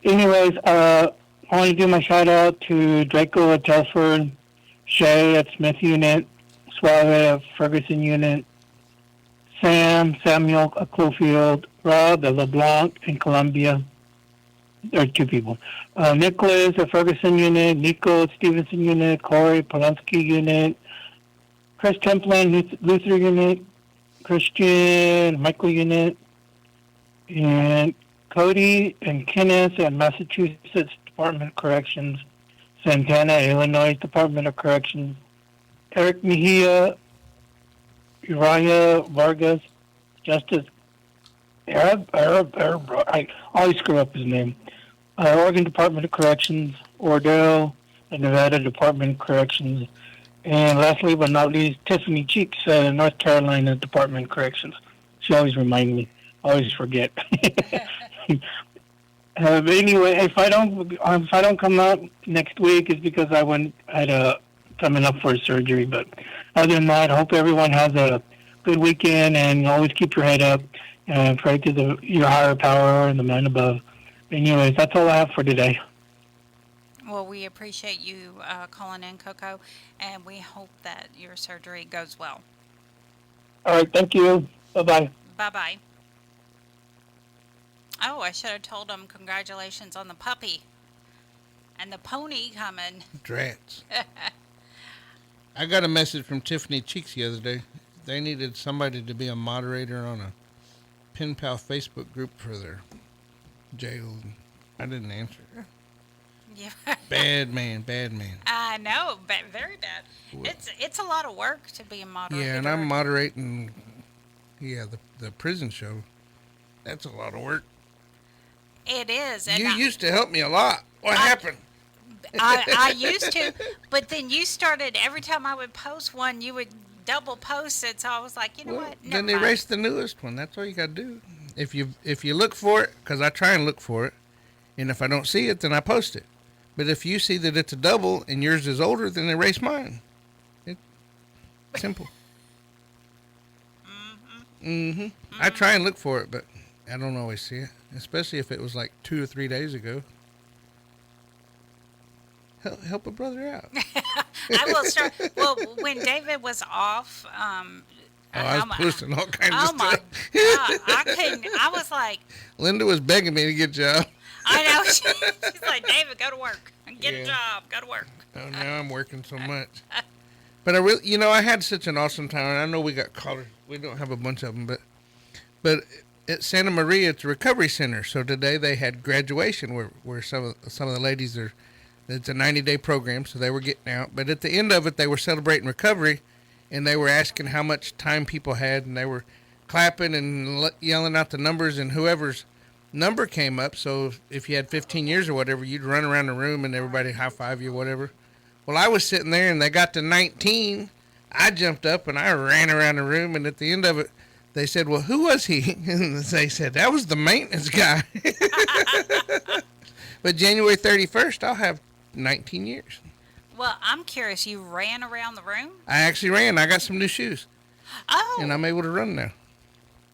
Anyways, I want to give my shout out to Draco at Telford, Shay at Smith Unit, Suave at Ferguson Unit, Samuel at Clofield, Rob at LeBlanc in Columbia. There are two people. Nicholas at Ferguson Unit, Nico at Stevenson Unit, Corey Polanski Unit, Chris Templin, Luther Unit, Christian, Michael Unit, and Cody and Kenneth at Massachusetts Department of Corrections, Santana, Illinois Department of Corrections, Eric Mejia, Uriah Vargas, Justice Arab, I always screw up his name. Oregon Department of Corrections, Ordell, the Nevada Department of Corrections, and lastly but not least, Tiffany Cheeks, North Carolina Department of Corrections. She always reminds me. I always forget. But anyway, if I don't come out next week, it's because I had coming up for a surgery. But other than that, I hope everyone has a good weekend, and always keep your head up and pray to your higher power and the man above. Anyways, that's all I have for today. Well, we appreciate you calling in, Coco, and we hope that your surgery goes well. All right, thank you. Bye-bye. Bye-bye. Oh, I should have told him congratulations on the puppy and the pony coming. Drats. I got a message from Tiffany Cheeks the other day. They needed somebody to be a moderator on a Pen Pal Facebook group for their jail. I didn't answer. Yeah. Bad man. I know, but very bad. It's a lot of work to be a moderator. Yeah, and I'm moderating. Yeah, the prison show. That's a lot of work. It is. And You used to help me a lot. What happened? I used to, but then you started, every time I would post one, you would double post it. So I was like, you know what? Never Then mind. erase the newest one. That's all you got to do. If you look for it, because I try and look for it, and if I don't see it, then I post it. But if you see that it's a double and yours is older, then erase mine. It's simple. I try and look for it, but I don't always see it, especially if it was like 2 or 3 days ago. Help a brother out. I will start. Well, when David was off, I was posting all kinds of oh stuff. my God, I couldn't. I was like, Linda was begging me to get a job. I know. She's like, David, go to work. Get a job. Go to work. Oh, now I'm working so much. But I really, I had such an awesome time. And I know we got callers. We don't have a bunch of them, but at Santa Maria, it's a recovery center. So today they had graduation where some of the ladies are It's a 90-day program, so they were getting out. But at the end of it, they were celebrating recovery, and they were asking how much time people had, and they were clapping and yelling out the numbers, and whoever's number came up. So if you had 15 years or whatever, you'd run around the room and everybody high-five you, whatever. Well, I was sitting there, and they got to 19. I jumped up, and I ran around the room, and at the end of it, they said, well, who was he? And they said, that was the maintenance guy. But January 31st, I'll have 19 years. Well, I'm curious. You ran around the room? I actually ran. I got some new shoes. Oh. And I'm able to run now.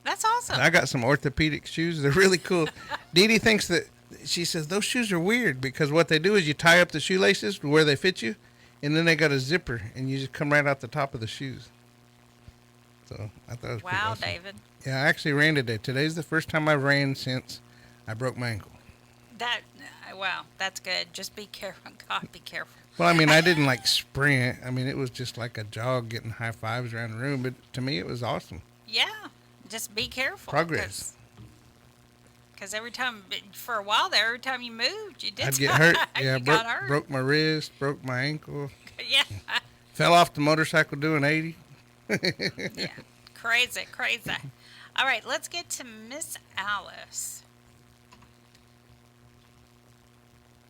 That's awesome. I got some orthopedic shoes. They're really cool. Dee Dee thinks that, she says, those shoes are weird because what they do is you tie up the shoelaces where they fit you, and then they got a zipper, and you just come right out the top of the shoes. So I thought it was pretty awesome. Wow, David. Yeah, I actually ran today. Today's the first time I ran since I broke my ankle. Wow, that's good. Just be careful. God, be careful. Well, I mean, I didn't like sprint. I mean, it was just like a jog getting high fives around the room. But to me, it was awesome. Yeah, just be careful. Progress. Because every time, for a while there, every time you moved, you did I'd get hurt. Yeah, got hurt. broke my wrist, broke my ankle. Yeah. Fell off the motorcycle doing 80. Yeah, crazy. All right, let's get to Miss Alice.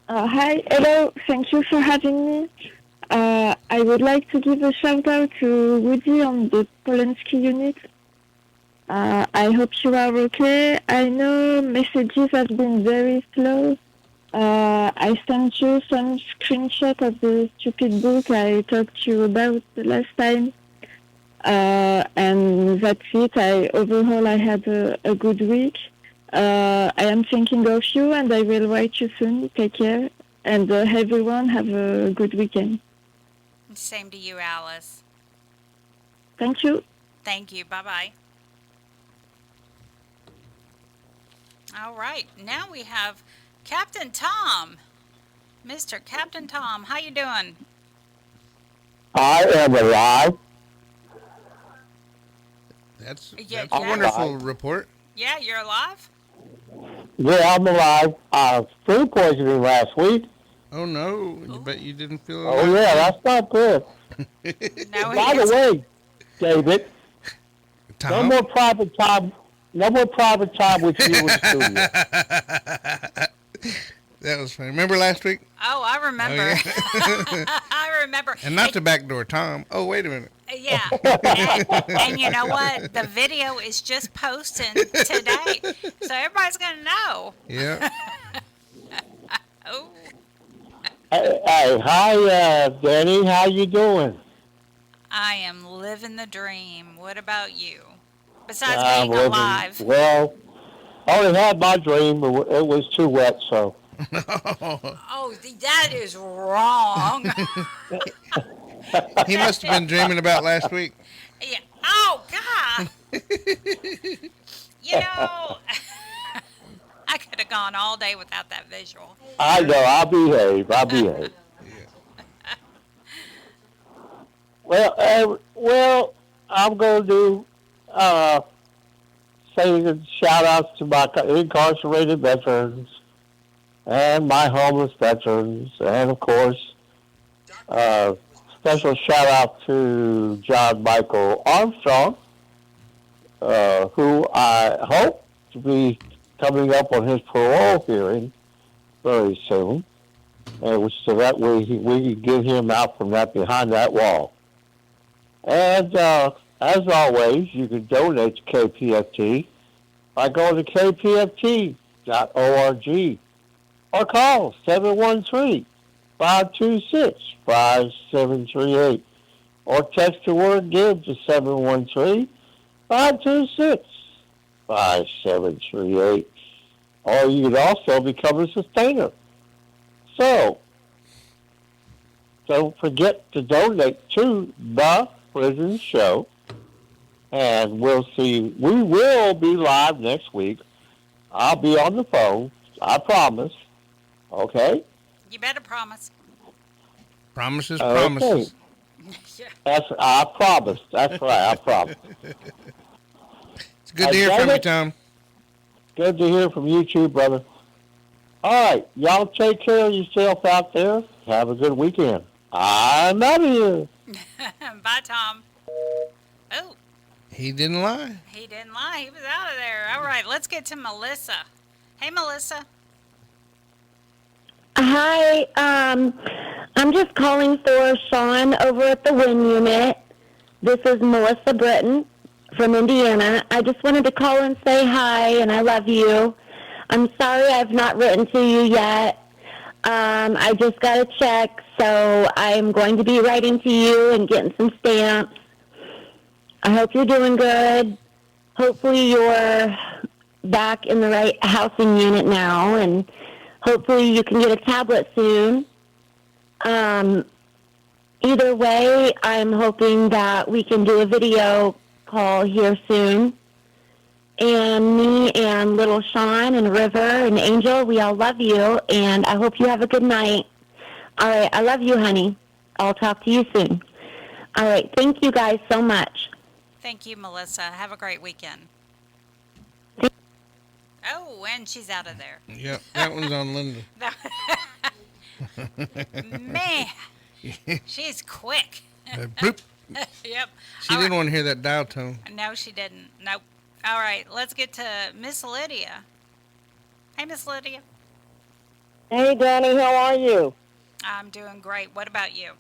Hi, hello, thank you for having me. I would like to give a shout out to Woody on the Polensky unit. I hope you are okay. I know messages have been very slow. I sent you some screenshot of the stupid book I talked to you about the last time. And that's it. Overall, I had a good week. I am thinking of you, and I will write you soon. Take care, and everyone have a good weekend. Same to you, Alice. Thank you. Thank you. Bye-bye. All right, now we have Captain Tom. Mr. Captain Tom, how you doing? I am alive. That's Yeah, a yeah. wonderful report. Yeah, you're alive? Yeah, I'm alive. Food poisoning last week. Oh, no. You bet you didn't feel Oh, yeah, that's not good. No, By the way, David, Tom? no more private time with you in the studio. That was funny. Remember last week? Oh, I remember. Oh, yeah. I remember. And not the backdoor Tom. Oh, wait a minute. Yeah. And you know what? The video is just posting today. So everybody's going to know. Yeah. Oh. Hey, hi, Danny. How you doing? I am living the dream. What about you? Besides I'm being living- alive. Well, I only had my dream, but it was too wet, so. Oh, that is wrong. He must have been dreaming about last week. Yeah. Oh, God. You know, I could have gone all day without that visual. I know. I'll behave. Well, I'm going to do say shout-outs to my incarcerated veterans and my homeless veterans, and, of course, special shout-out to John Michael Armstrong, who I hope to be coming up on his parole hearing very soon, and so that way we can get him out from behind that wall. And as always, you can donate to KPFT by going to kpft.org or call 713-526-5738 or text the word GIVE to 713-526-5738. Or you can also become a sustainer. So, don't forget to donate to the Prison Show. And we will be live next week. I'll be on the phone. I promise. Okay? You better promise. Promises, promises. I promise. That's right. I promise. It's good to hear from you, Tom. Good to hear from you too, brother. All right. Y'all take care of yourself out there. Have a good weekend. I'm out of here. Bye, Tom. Oh, He didn't lie. he didn't lie. He was out of there. All right, let's get to Melissa. Hey, Melissa. Hi, I'm just calling for Sean over at the WIN unit. This is Melissa Britton from Indiana. I just wanted to call and say hi, and I love you. I'm sorry I've not written to you yet. I just got a check, so I'm going to be writing to you and getting some stamps. I hope you're doing good. Hopefully you're back in the right housing unit now, and hopefully you can get a tablet soon. Either way, I'm hoping that we can do a video call here soon. And me and little Sean and River and Angel, we all love you, and I hope you have a good night. All right, I love you, honey. I'll talk to you soon. All right, thank you guys so much. Thank you, Melissa. Have a great weekend. Oh, and she's out of there. Yep, that one's on Linda. Man, she's quick. Bloop. Yep. She All didn't right. want to hear that dial tone. No, she didn't. Nope. All right, let's get to Miss Lydia. Hey, Miss Lydia. Hey, Danny, how are you? I'm doing great. What about you?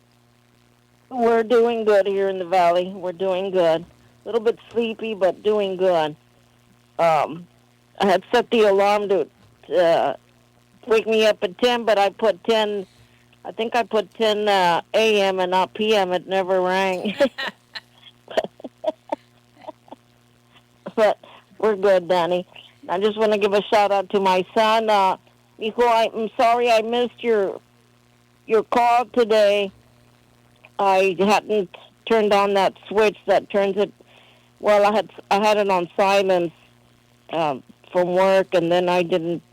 We're doing good here in the valley. We're doing good. A little bit sleepy, but doing good. I had set the alarm to wake me up at 10, but I put 10, I think I put 10 a.m. and not p.m. It never rang. But we're good, Danny. I just want to give a shout-out to my son. Mijo, I'm sorry I missed your call today. I hadn't turned on that switch that turns it. Well, I had it on silence from work, and then I didn't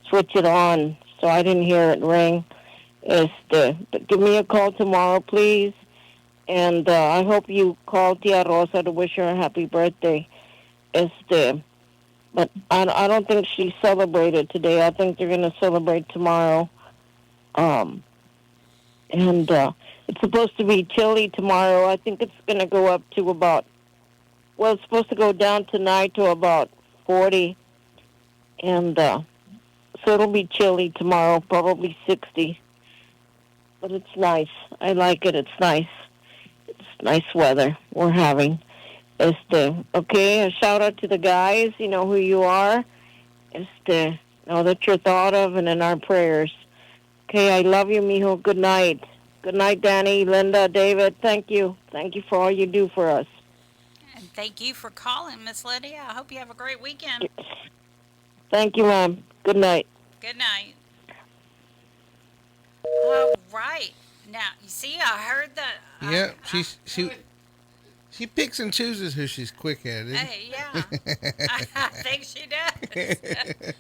switch it on, so I didn't hear it ring. But give me a call tomorrow, please. And I hope you call Tia Rosa to wish her a happy birthday. But I don't think she celebrated today. I think they're going to celebrate tomorrow. And it's supposed to be chilly tomorrow. I think it's going to go up to about, well, it's supposed to go down tonight to about 40. And so it'll be chilly tomorrow, probably 60. But it's nice. I like it. It's nice. It's nice weather we're having. Okay, a shout out to the guys. You know who you are. Know that you're thought of and in our prayers. Okay, I love you, mijo. Good night. Good night, Danny, Linda, David. Thank you. Thank you for all you do for us. And thank you for calling, Miss Lydia. I hope you have a great weekend. Thank you, ma'am. Good night. Good night. All right. Now, you see, I heard that. Yeah, she picks and chooses who she's quick at, isn't Hey, yeah. I think she does.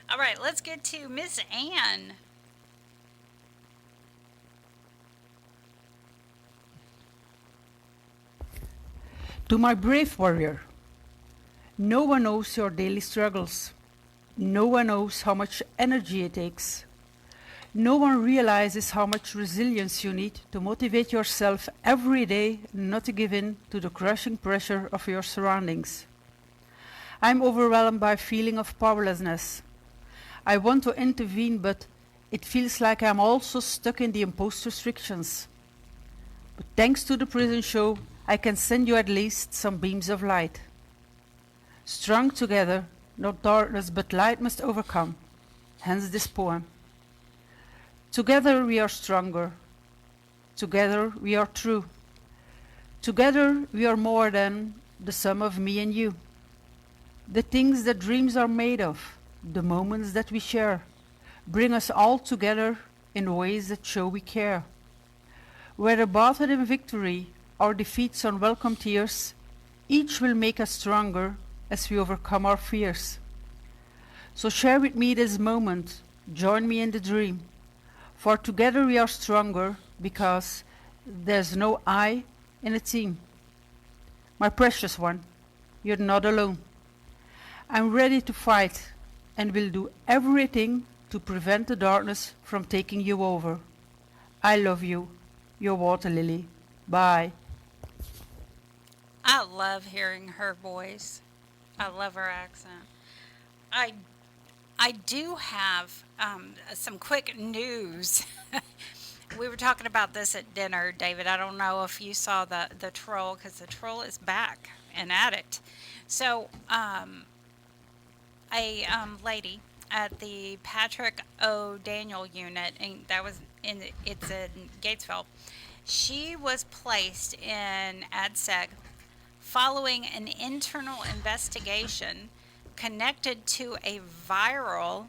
All right, let's get to Miss Ann. To my brave warrior, no one knows your daily struggles. No one knows how much energy it takes. No one realizes how much resilience you need to motivate yourself every day not to give in to the crushing pressure of your surroundings. I'm overwhelmed by a feeling of powerlessness. I want to intervene, but it feels like I'm also stuck in the imposed restrictions. But thanks to the prison show, I can send you at least some beams of light. Strong together, not darkness but light must overcome. Hence this poem. Together we are stronger. Together we are true. Together we are more than the sum of me and you. The things that dreams are made of, the moments that we share, bring us all together in ways that show we care. Whether battled in victory or defeats unwelcome tears, each will make us stronger as we overcome our fears. So share with me this moment, join me in the dream, for together we are stronger because there's no I in a team. My precious one, you're not alone. I'm ready to fight and will do everything to prevent the darkness from taking you over. I love you. Your water lily. Bye. I love hearing her voice. I love her accent. I I do have some quick news. We were talking about this at dinner, David. I don't know if you saw the troll, because the troll is back and at it. So, a lady at the Patrick O. Daniel unit, and that was it's in Gatesville. She was placed in ADSEG following an internal investigation connected to a viral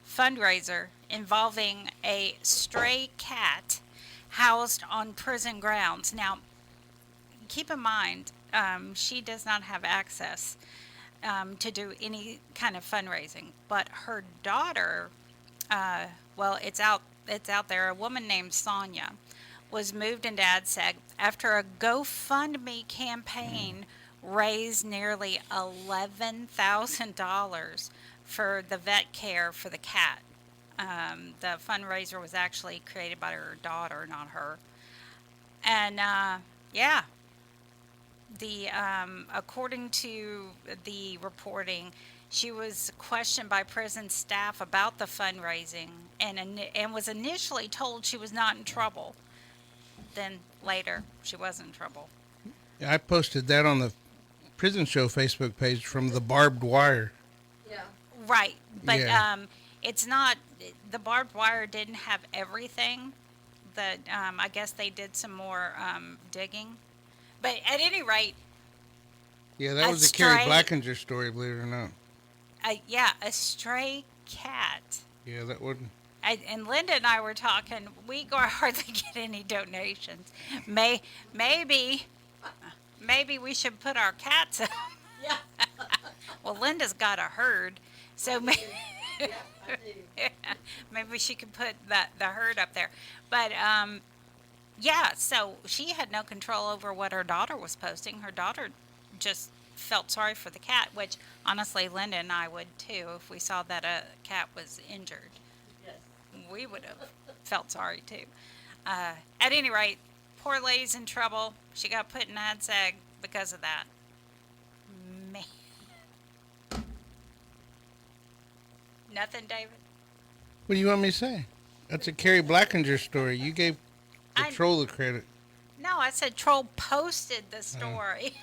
fundraiser involving a stray cat housed on prison grounds. Now, keep in mind, she does not have access to do any kind of fundraising, but her daughter, well, it's out there. A woman named Sonia was moved into ADSEG after a GoFundMe campaign raised nearly $11,000 for the vet care for the cat. The fundraiser was actually created by her daughter, not her. And yeah, the according to the reporting, she was questioned by prison staff about the fundraising, and was initially told she was not in trouble. Then later, she was in trouble. Yeah, I posted that on the Prison Show Facebook page from the barbed wire. Right, but Yeah. it's not. The barbed wire didn't have everything. That I guess they did some more digging. But at any rate, Yeah, that a was the Carrie stray- Blackinger story, believe it or not. a stray cat. Yeah, that wouldn't. And Linda and I were talking. We hardly get any donations. Maybe we should put our cats up. Yeah. Well, Linda's got a herd, so maybe, maybe she could put the herd up there. But yeah, so she had no control over what her daughter was posting. Her daughter just felt sorry for the cat, which honestly, Linda and I would too if we saw that a cat was injured. Yes. We would have felt sorry too. At any rate, poor lady's in trouble. She got put in ADSEG because of that. Man. Nothing, David? What do you want me to say? That's a Carrie Blackinger story. You gave the troll the credit. No, I said Troll posted the story.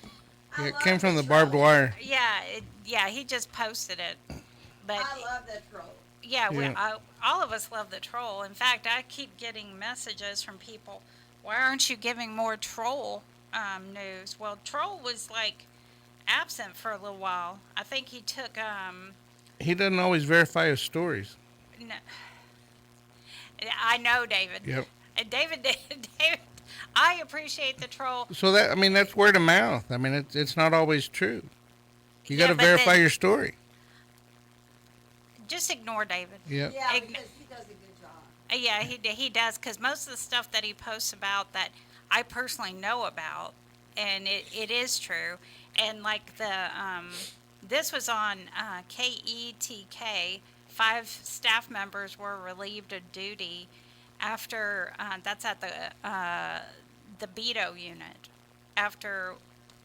Yeah, it came from the barbed wire. Yeah, he just posted it. But I love that troll. yeah, Yeah. all of us love the troll. In fact, I keep getting messages from people. Why aren't you giving more troll news? Well, troll was like absent for a little while. I think he took He doesn't always verify his stories. no, I know, David. Yep. And David, I appreciate the troll. So that's word of mouth. I mean, it's not always true. You got to but verify then- your story. Just ignore David. Yep. Yeah, Ign- because he does a good job. Yeah, he does, because most of the stuff that he posts about that I personally know about, and it is true. And like this was on KETK. 5 staff members were relieved of duty after that's at the Beto unit after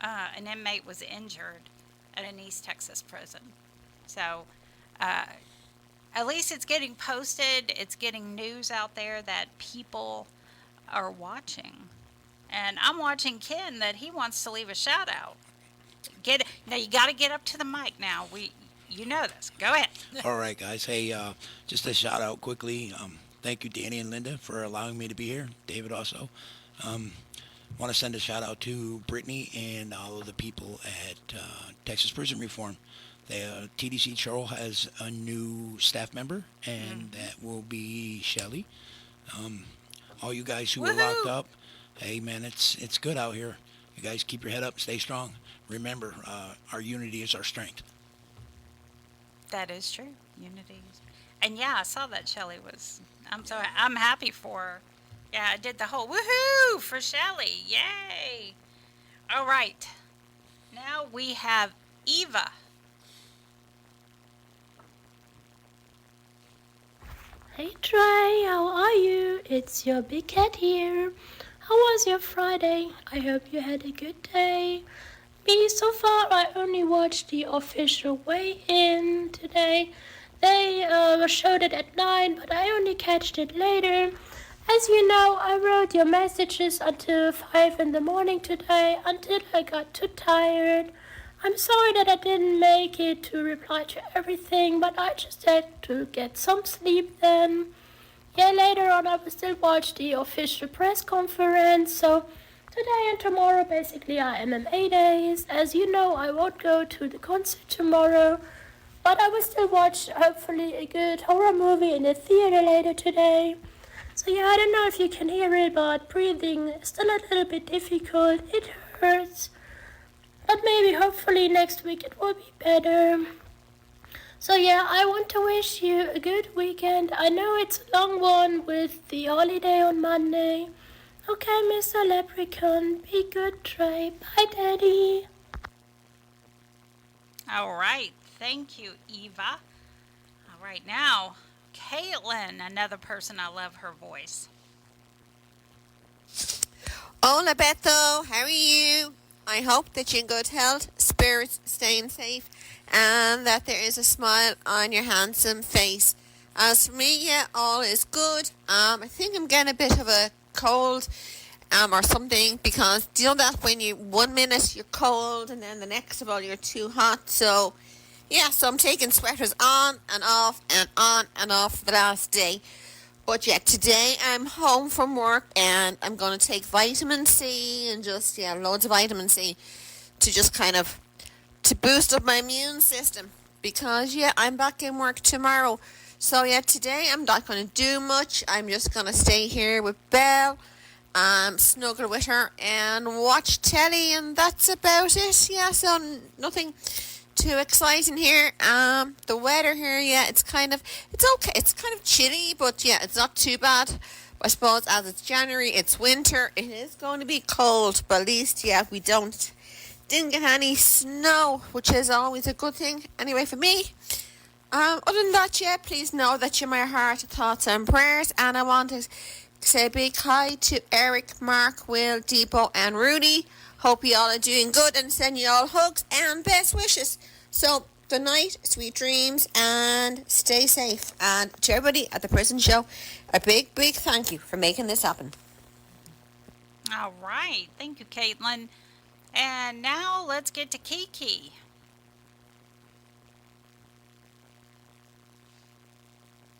an inmate was injured at an East Texas prison. So. At least it's getting posted. It's getting news out there that people are watching. And I'm watching Ken that he wants to leave a shout out. Now you got to get up to the mic now. You know this. Go ahead. All right, guys. Hey, just a shout out quickly. Thank you, Danny and Linda, for allowing me to be here. David also. Want to send a shout out to Brittany and all of the people at Texas Prison Reform. The TDC Charles has a new staff member, and that will be Shelly. All you guys who were locked up, hey man, it's good out here. You guys keep your head up, stay strong. Remember, our unity is our strength. That is true. Unity. And yeah, I saw that Shelly was. I'm happy for her. Yeah, I did the whole woohoo for Shelly. Yay! All right. Now we have Eva. Hey Trey, how are you? It's your big cat here. How was your Friday? I hope you had a good day. Me, so far, I only watched the official weigh-in today. They showed it at 9, but I only catched it later. As you know, I wrote your messages until 5 in the morning today, until I got too tired. I'm sorry that I didn't make it to reply to everything, but I just had to get some sleep then. Yeah, later on I will still watch the official press conference, so today and tomorrow basically are MMA days. As you know, I won't go to the concert tomorrow, but I will still watch, hopefully, a good horror movie in the theater later today. So yeah, I don't know if you can hear it, but breathing is still a little bit difficult. It hurts. But maybe, hopefully, next week it will be better. So yeah, I want to wish you a good weekend. I know it's a long one with the holiday on Monday. Okay, Mr. Leprechaun, be good, Trey. Bye, Daddy. All right. Thank you, Eva. All right, now, Caitlin, another person I love her voice. Hola, Beto. How are you? I hope that you're in good health, spirits, staying safe, and that there is a smile on your handsome face. As for me, yeah, all is good. I think I'm getting a bit of a cold or something, because do you know that when you 1 minute you're cold and then the next of all you're too hot? So yeah, so I'm taking sweaters on and off and on and off for the last day. But yeah, today I'm home from work and I'm going to take vitamin C and just, yeah, loads of vitamin C to just kind of, to boost up my immune system. Because, yeah, I'm back in work tomorrow. So yeah, today I'm not going to do much. I'm just going to stay here with Belle, snuggle with her and watch telly, and that's about it. Yeah, so nothing too exciting here. The weather here, yeah, it's okay. It's kind of chilly, but yeah, it's not too bad. I suppose as it's January, it's winter. It is going to be cold, but at least, yeah, we didn't get any snow, which is always a good thing. Anyway, for me, other than that, yeah, please know that you're my heart, thoughts, and prayers. And I want to say a big hi to Eric, Mark, Will, Depot, and Rudy. Hope you all are doing good and send you all hugs and best wishes. So, good night, sweet dreams, and stay safe. And to everybody at the prison show, a big, big thank you for making this happen. All right. Thank you, Caitlin. And now let's get to Kiki.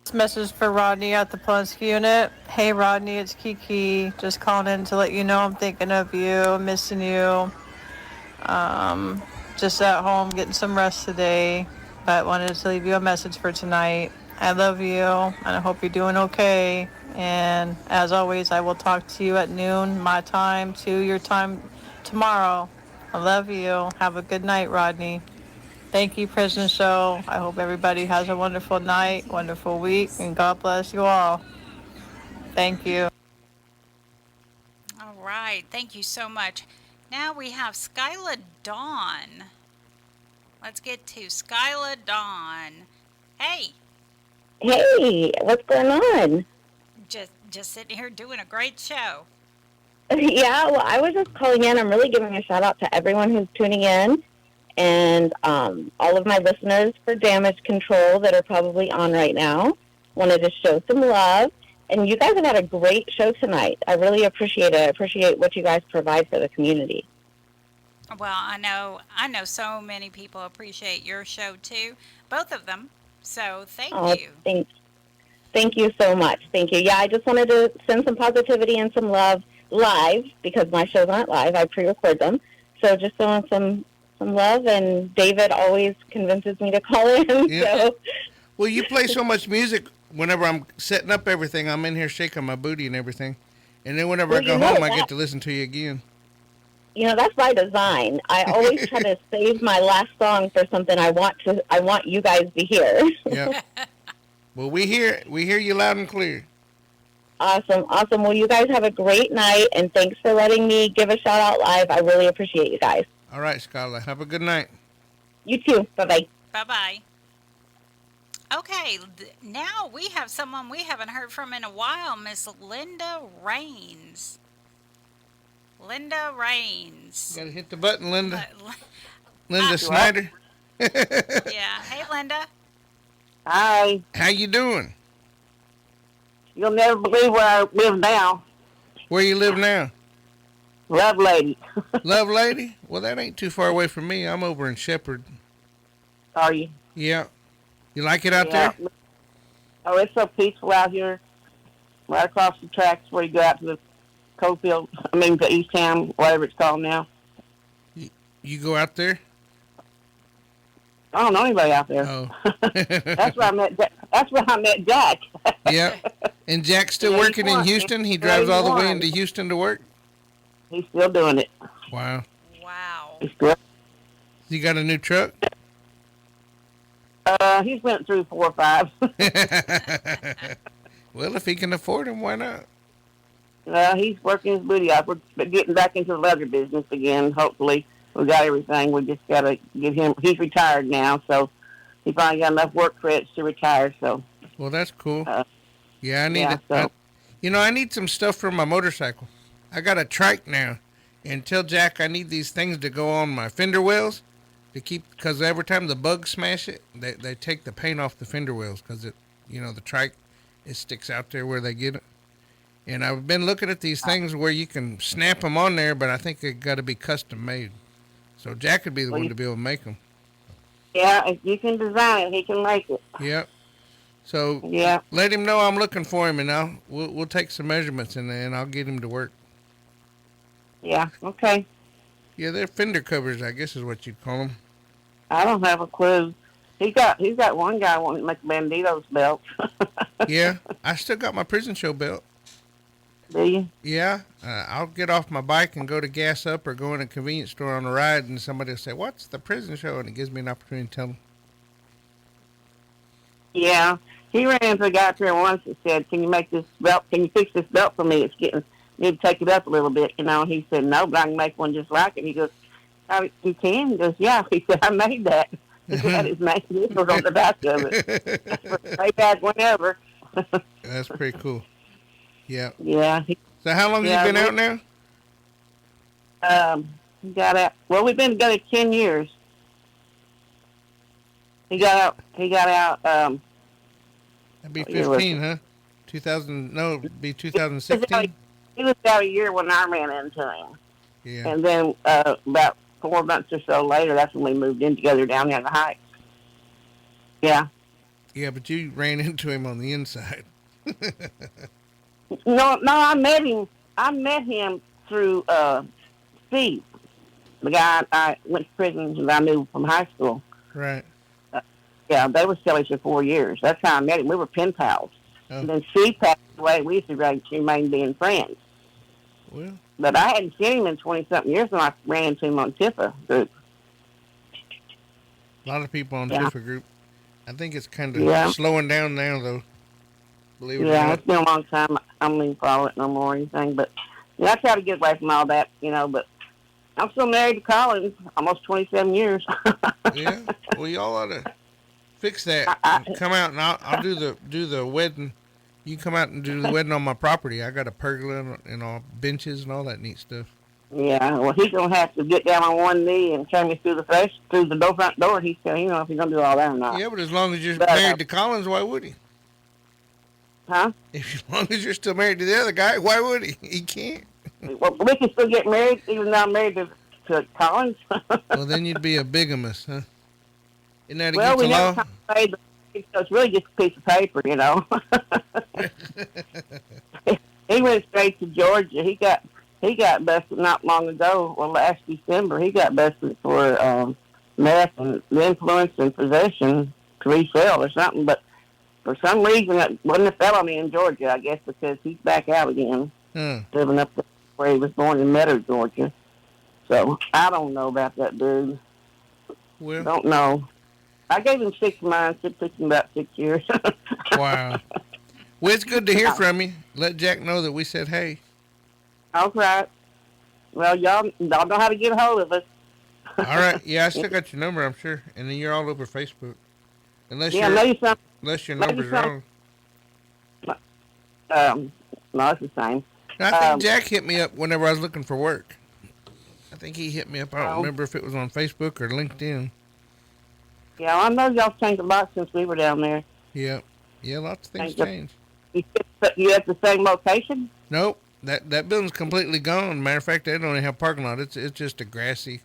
This message for Rodney at the Pulaski unit. Hey Rodney, it's Kiki. Just calling in to let you know I'm thinking of you, missing you. Just at home getting some rest today, but wanted to leave you a message for tonight. I love you, and I hope you're doing okay. And as always, I will talk to you at noon, my time, to your time tomorrow. I love you. Have a good night, Rodney. Thank you, Prison Show. I hope everybody has a wonderful night, wonderful week, and God bless you all. Thank you. All right. Thank you so much. Now we have Skyla Dawn. Let's get to Skyla Dawn. Hey. Hey, what's going on? Just sitting here doing a great show. Yeah, well, I was just calling in. I'm really giving a shout out to everyone who's tuning in, and all of my listeners for Damage Control that are probably on right now. Wanted to show some love, and you guys have had a great show tonight. I really appreciate it. I appreciate what you guys provide for the community. Well, I know so many people appreciate your show too, both of them. So thank you. Thank you so much. Thank you. Yeah, I just wanted to send some positivity and some love live, because my shows aren't live. I pre-record them. So just throwing some love, and David always convinces me to call in. Yeah. So. Well, you play so much music. Whenever I'm setting up everything, I'm in here shaking my booty and everything. And then whenever I go home, I get to listen to you again. You know, that's by design. I always try to save my last song for something I want you guys to hear. Yeah. Well, we hear you loud and clear. Awesome. Well, you guys have a great night, and thanks for letting me give a shout out live. I really appreciate you guys. All right, Skyla. Have a good night. You too. Bye-bye. Bye-bye. Okay, now we have someone we haven't heard from in a while, Miss Linda Rains. Linda Rains. You gotta hit the button, Linda. Linda Linda Snyder. Yeah. Hey, Linda. Hi. How you doing? You'll never believe where I live now. Where you live now? Love Lady. Love Lady? Well, that ain't too far away from me. I'm over in Shepherd. Are you? Yeah. You like it out there? Oh, it's so peaceful out here. Right across the tracks where you go out to the Coalfield, to East Town, whatever it's called now. You go out there? I don't know anybody out there. Oh. That's where I met. That's where I met Jack. Yeah. And Jack's still working in Houston? He drives all the way into Houston to work? He's still doing it. Wow. Wow. He's still. You got a new truck? He's went through 4 or 5. Well, if he can afford them, why not? He's working his booty off. We're getting back into the leather business again, hopefully. We got everything. We just got to get him. He's retired now, so he finally got enough work credits to retire. So. Well, that's cool. Yeah, I need it. I need some stuff for my motorcycle. I got a trike now, and tell Jack I need these things to go on my fender wells to keep, because every time the bugs smash it, they take the paint off the fender wells because the trike, it sticks out there where they get it. And I've been looking at these things where you can snap them on there, but I think they got to be custom made. So Jack could be the one to be able to make them. Yeah, if you can design it, he can make it. Yep. So yeah, let him know I'm looking for him, and we'll take some measurements and I'll get him to work. Yeah. Okay. Yeah, they're fender covers, I guess is what you'd call them. I don't have a clue. He's got one guy wanting to make Bandito's belt. Yeah, I still got my prison show belt. Do you? Yeah, I'll get off my bike and go to gas up or go in a convenience store on a ride, and somebody will say, "What's the prison show?" And it gives me an opportunity to tell them. Yeah, he ran into a guy up there once and said, "Can you make this belt? Can you fix this belt for me? It's getting, need to take it up a little bit." And he said, "No, but I can make one just like it." He goes, "How you can?" He goes, "Yeah." He said, "I made that." He had his name on the back of it. Way back whenever. That's pretty cool. Yeah. Yeah. So how long have you been out now? He got out. Well, we've been together 10 years. He got out. That'd be 15, huh? 2000. No, it'd be 2016. He was out a year when I ran into him. Yeah. And then about 4 months or so later, that's when we moved in together down here in the Heights. Yeah. Yeah, but you ran into him on the inside. No, I met him through Steve, the guy I went to prison that I knew from high school. Right. Yeah, they were still for 4 years. That's how I met him. We were pen pals. Oh. And then Steve passed away. We used to remain being friends. Well. But I hadn't seen him in 20-something years when I ran into him on Tifa group. A lot of people on Tifa group. I think it's kind of slowing down now, though. Believe it or not. It's been a long time. I don't even follow it no more or anything. But I try to get away from all that, But I'm still married to Collins, almost 27 years. Yeah. Well, y'all ought to fix that. Come out and I'll do the wedding. You come out and do the wedding on my property. I got a pergola and all benches and all that neat stuff. Yeah, well, he's gonna have to get down on one knee and carry me through the front door. He said, if he's gonna do all that or not. Yeah, but as long as you're married to Collins, why would he? Huh? As long as you're still married to the other guy, why would he? He can't. Well, we can still get married, even though I'm married to Collins. Well, then you'd be a bigamist, huh? Isn't that well, against the law? Never so it's really just a piece of paper, He went straight to Georgia. He got busted not long ago. Well, last December, he got busted for meth and influence and possession to resell or something. But for some reason, it wasn't a felony in Georgia, I guess, because he's back out again, living up where he was born in Meadow, Georgia. So I don't know about that dude. Well, don't know. I gave him 6 months. It took him about 6 years. Wow. Well, it's good to hear from you. Let Jack know that we said hey. All right. Well, y'all know how to get a hold of us. All right. Yeah, I still got your number, I'm sure. And then you're all over Facebook. Unless Yeah, maybe some. unless your maybe number's some- wrong. No, it's the same. I think Jack hit me up whenever I was looking for work. I think he hit me up. I don't Oh. remember if it was on Facebook or LinkedIn. Yeah, I know y'all changed a lot since we were down there. Yeah. Yeah, lots of things Thank you. changed. You at the same location? Nope. That building's completely gone. Matter of fact, they don't even have parking lot. It's just a grassy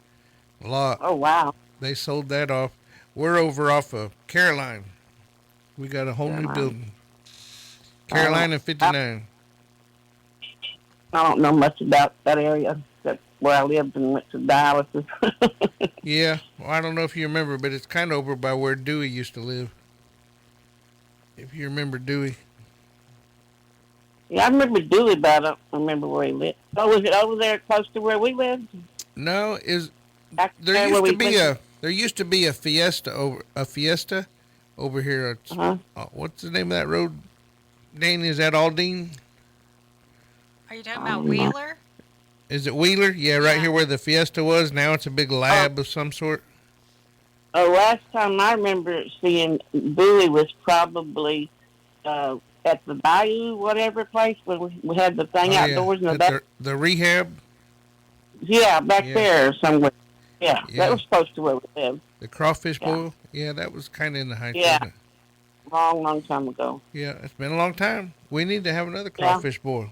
lot. Oh, wow. They sold that off. We're over off of Caroline. We got a whole new Caroline. building. Caroline and 59. I don't know much about that area. That's where I lived and went to dialysis. Yeah. Well, I don't know if you remember, but it's kind of over by where Dewey used to live. If you remember Dewey. Yeah, I remember Dewey, but I don't remember where he lived. Oh, was it over there close to where we lived? No, Back there there used where to we be lived? there used to be a fiesta over here. What's the name of that road? Danny, is that Aldine? Are you talking about Wheeler? Is it Wheeler? Yeah, right here where the fiesta was. Now it's a big lab of some sort. Oh, last time I remember seeing Dewey was probably at the Bayou, whatever place, where we had the thing outdoors in the back. The rehab. Yeah, back Yeah. there somewhere. Yeah, Yeah. that was close to where we lived. The crawfish boil. Yeah, that was kind of in the heights. Yeah. Wasn't it? Long time ago. Yeah, it's been a long time. We need to have another crawfish boil.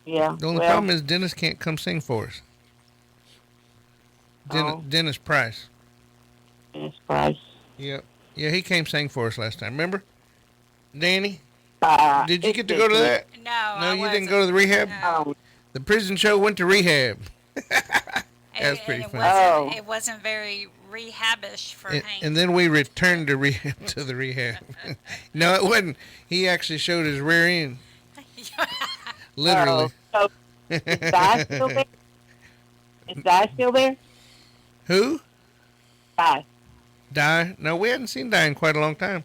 Yeah. The only problem is Dennis can't come sing for us. Dennis Price. Dennis Price. Yep. Yeah, he came sing for us last time. Remember? Danny? Did you it get to go to that? No, you didn't go to the rehab? No. The prison show went to rehab. That's pretty It funny. wasn't, it wasn't very rehabish for Hank. And then we returned to rehab to the rehab. No, it wasn't. He actually showed his rear end. Literally. So, is Di still there? Is Di still there? Who? Di. Di? No, we hadn't seen Di in quite a long time.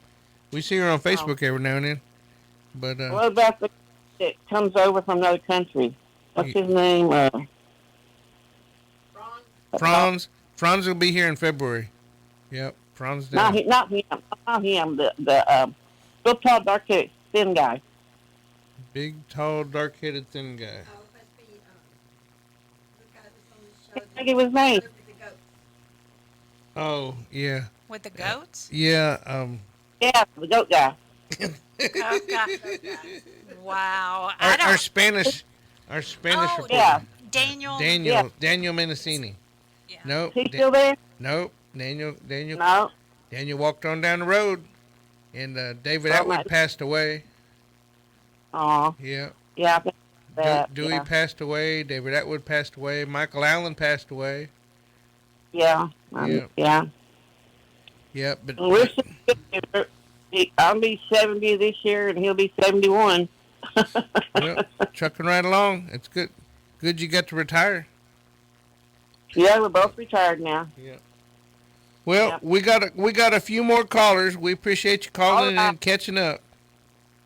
We see her on Facebook every now and then. But What about the that comes over from another country? What's his name? Franz. Franz will be here in February. Yep, Franz. Not him. Not him. The real tall, dark-haired, thin guy. Big, tall, dark-headed, thin guy. I think it was name. Oh, yeah. With the goats? Yeah. Yeah, the goat guy. Wow. Our Spanish reporter. Yeah. Daniel. Daniel Mendocini. Yeah. Nope. He still there? Nope. Daniel. No. Daniel walked on down the road, and David Atwood passed away. Oh. Yeah. Yeah. I think that, Dewey yeah. passed away. David Atwood passed away. Michael Allen passed away. Yeah. Yeah. Yeah, but I'll be 70 this year, and he'll be 71. well, trucking right along. It's good. Good you got to retire. Yeah, we're both retired now. Yeah. Well, we got a few more callers. We appreciate you calling in and catching up.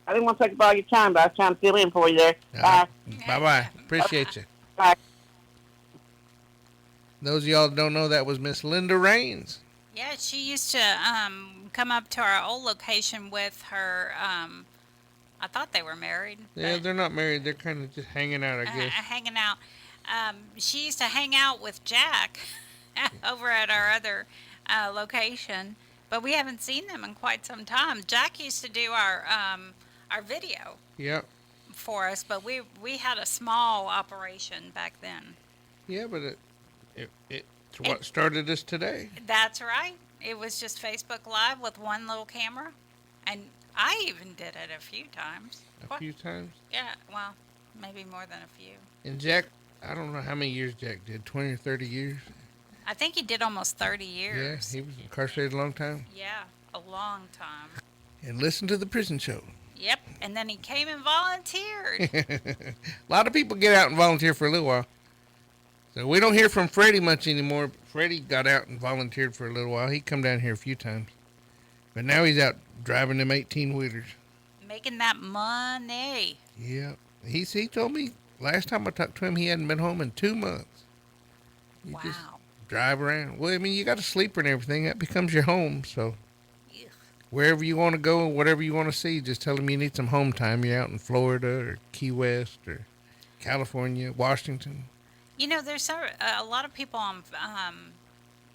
I didn't want to take up all your time, but I was trying to fill in for you there. Bye. Bye-bye. Appreciate you. Bye. Those of y'all that don't know, that was Miss Linda Raines. Yeah, she used to come up to our old location with her. I thought they were married. Yeah, they're not married. They're kind of just hanging out, I guess. Hanging out. She used to hang out with Jack over at our other location, but we haven't seen them in quite some time. Jack used to do our video Yep. for us, but we had a small operation back then. Yeah, but it's what started us today. That's right. It was just Facebook Live with one little camera, and I even did it a few times. A few times. Yeah, well, maybe more than a few. And Jack, I don't know how many years Jack did, 20 or 30 years? I think he did almost 30 years. Yeah, he was incarcerated a long time. Yeah, a long time. And listen to the prison show. Yep, and then he came and volunteered. A lot of people get out and volunteer for a little while. So we don't hear from Freddie much anymore. But Freddie got out and volunteered for a little while. He come down here a few times. But now he's out driving them 18-wheelers. Making that money. Yeah. He told me last time I talked to him, he hadn't been home in 2 months. You just drive around. Well, I mean, you got a sleeper and everything. That becomes your home, so. wherever you want to go, whatever you want to see, just tell them you need some home time. You're out in Florida or Key West or California, Washington. You know, there's a lot of people on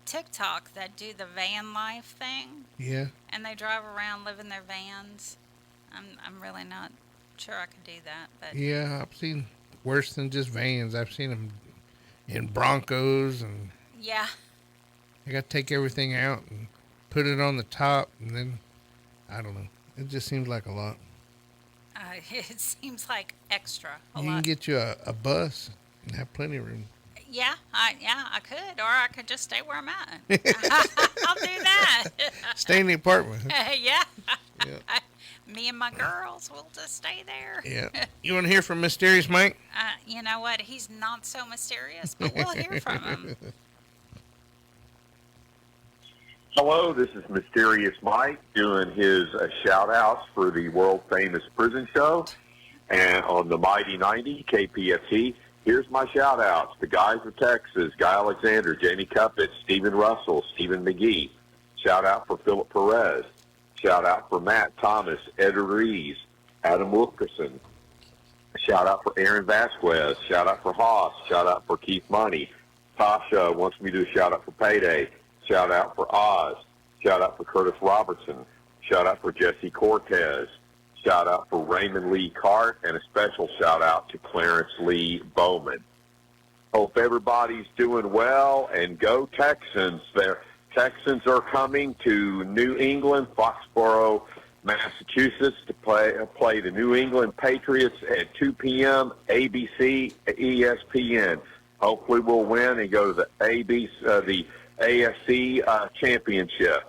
TikTok that do the van life thing. Yeah. And they drive around, live in their vans. I'm really not sure I could do that, but Yeah, I've seen worse than just vans. I've seen them in Broncos, and yeah. they got to take everything out and put it on the top, and then, I don't know. It just seems like a lot. It seems like extra. You can get you a bus and have plenty of room. Yeah, I could, or I could just stay where I'm at. I'll do that. Stay in the apartment. Yeah. Yeah. Me and my girls will just stay there. Yeah. You want to hear from Mysterious Mike? You know what? He's not so mysterious, but we'll hear from him. Hello, this is Mysterious Mike doing his shout-outs for the world-famous prison show and on the Mighty 90 KPFT. Here's my shout-outs. The guys of Texas, Guy Alexander, Jamie Cuppett, Stephen Russell, Stephen McGee. Shout-out for Philip Perez. Shout-out for Matt Thomas, Ed Rees, Adam Wilkerson. Shout-out for Aaron Vasquez. Shout-out for Haas. Shout-out for Keith Money. Tasha wants me to do a shout-out for Payday. Shout-out for Oz. Shout-out for Curtis Robertson. Shout-out for Jesse Cortez. Shout-out for Raymond Lee Cart, and a special shout-out to Clarence Lee Bowman. Hope everybody's doing well, and go Texans. The Texans are coming to New England, Foxborough, Massachusetts, to play the New England Patriots at 2 p.m., ABC, ESPN. Hopefully we'll win and go to the AFC Championship.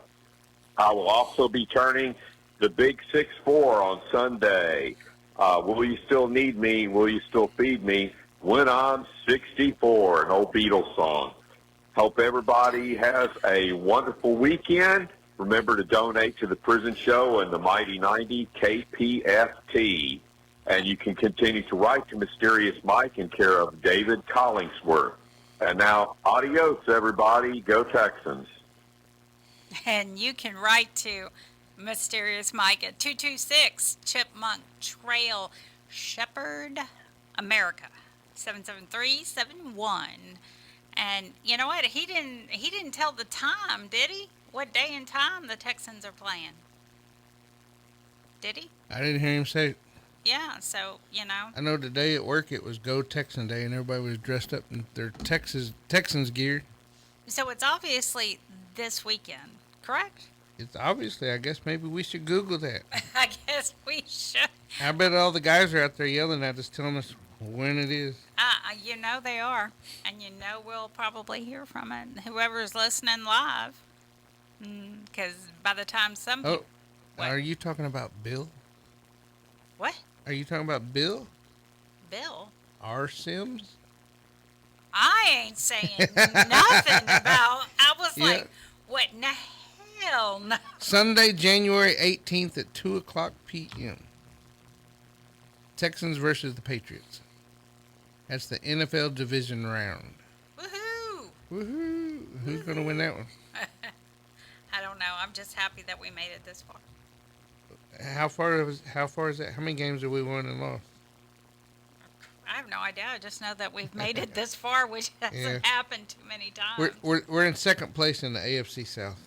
I will also be turning the Big 6-4 on Sunday. Will you still need me? Will you still feed me? When I'm 64, an old Beatles song. Hope everybody has a wonderful weekend. Remember to donate to the prison show and the Mighty 90 KPFT. And you can continue to write to Mysterious Mike in care of David Collingsworth. And now, adios, everybody. Go Texans. And you can write to Mysterious Mike at 226 Chipmunk Trail, Shepherd, America, 77371. And you know what? He didn't tell the time, did he? What day and time the Texans are playing? Did he? I didn't hear him say it. Yeah, so, you know. I know today at work it was Go Texan Day, and everybody was dressed up in their Texans gear. So it's obviously this weekend, correct? It's obviously, I guess maybe we should Google that. I guess we should. I bet all the guys are out there yelling at us, telling us when it is. You know they are, and you know we'll probably hear from it. Whoever's listening live, because by the time some people... Are you talking about Bill? What? Are you talking about Bill? Bill? R. Sims? I ain't saying nothing about... I was like, what in the hell? No. Sunday, January 18th at 2 o'clock p.m. Texans versus the Patriots. That's the NFL division round. Woohoo! Woohoo! Who's going to win that one? I don't know. I'm just happy that we made it this far. How far is that? How many games have we won and lost? I have no idea. I just know that we've made it this far, which hasn't happened too many times. We're in second place in the AFC South.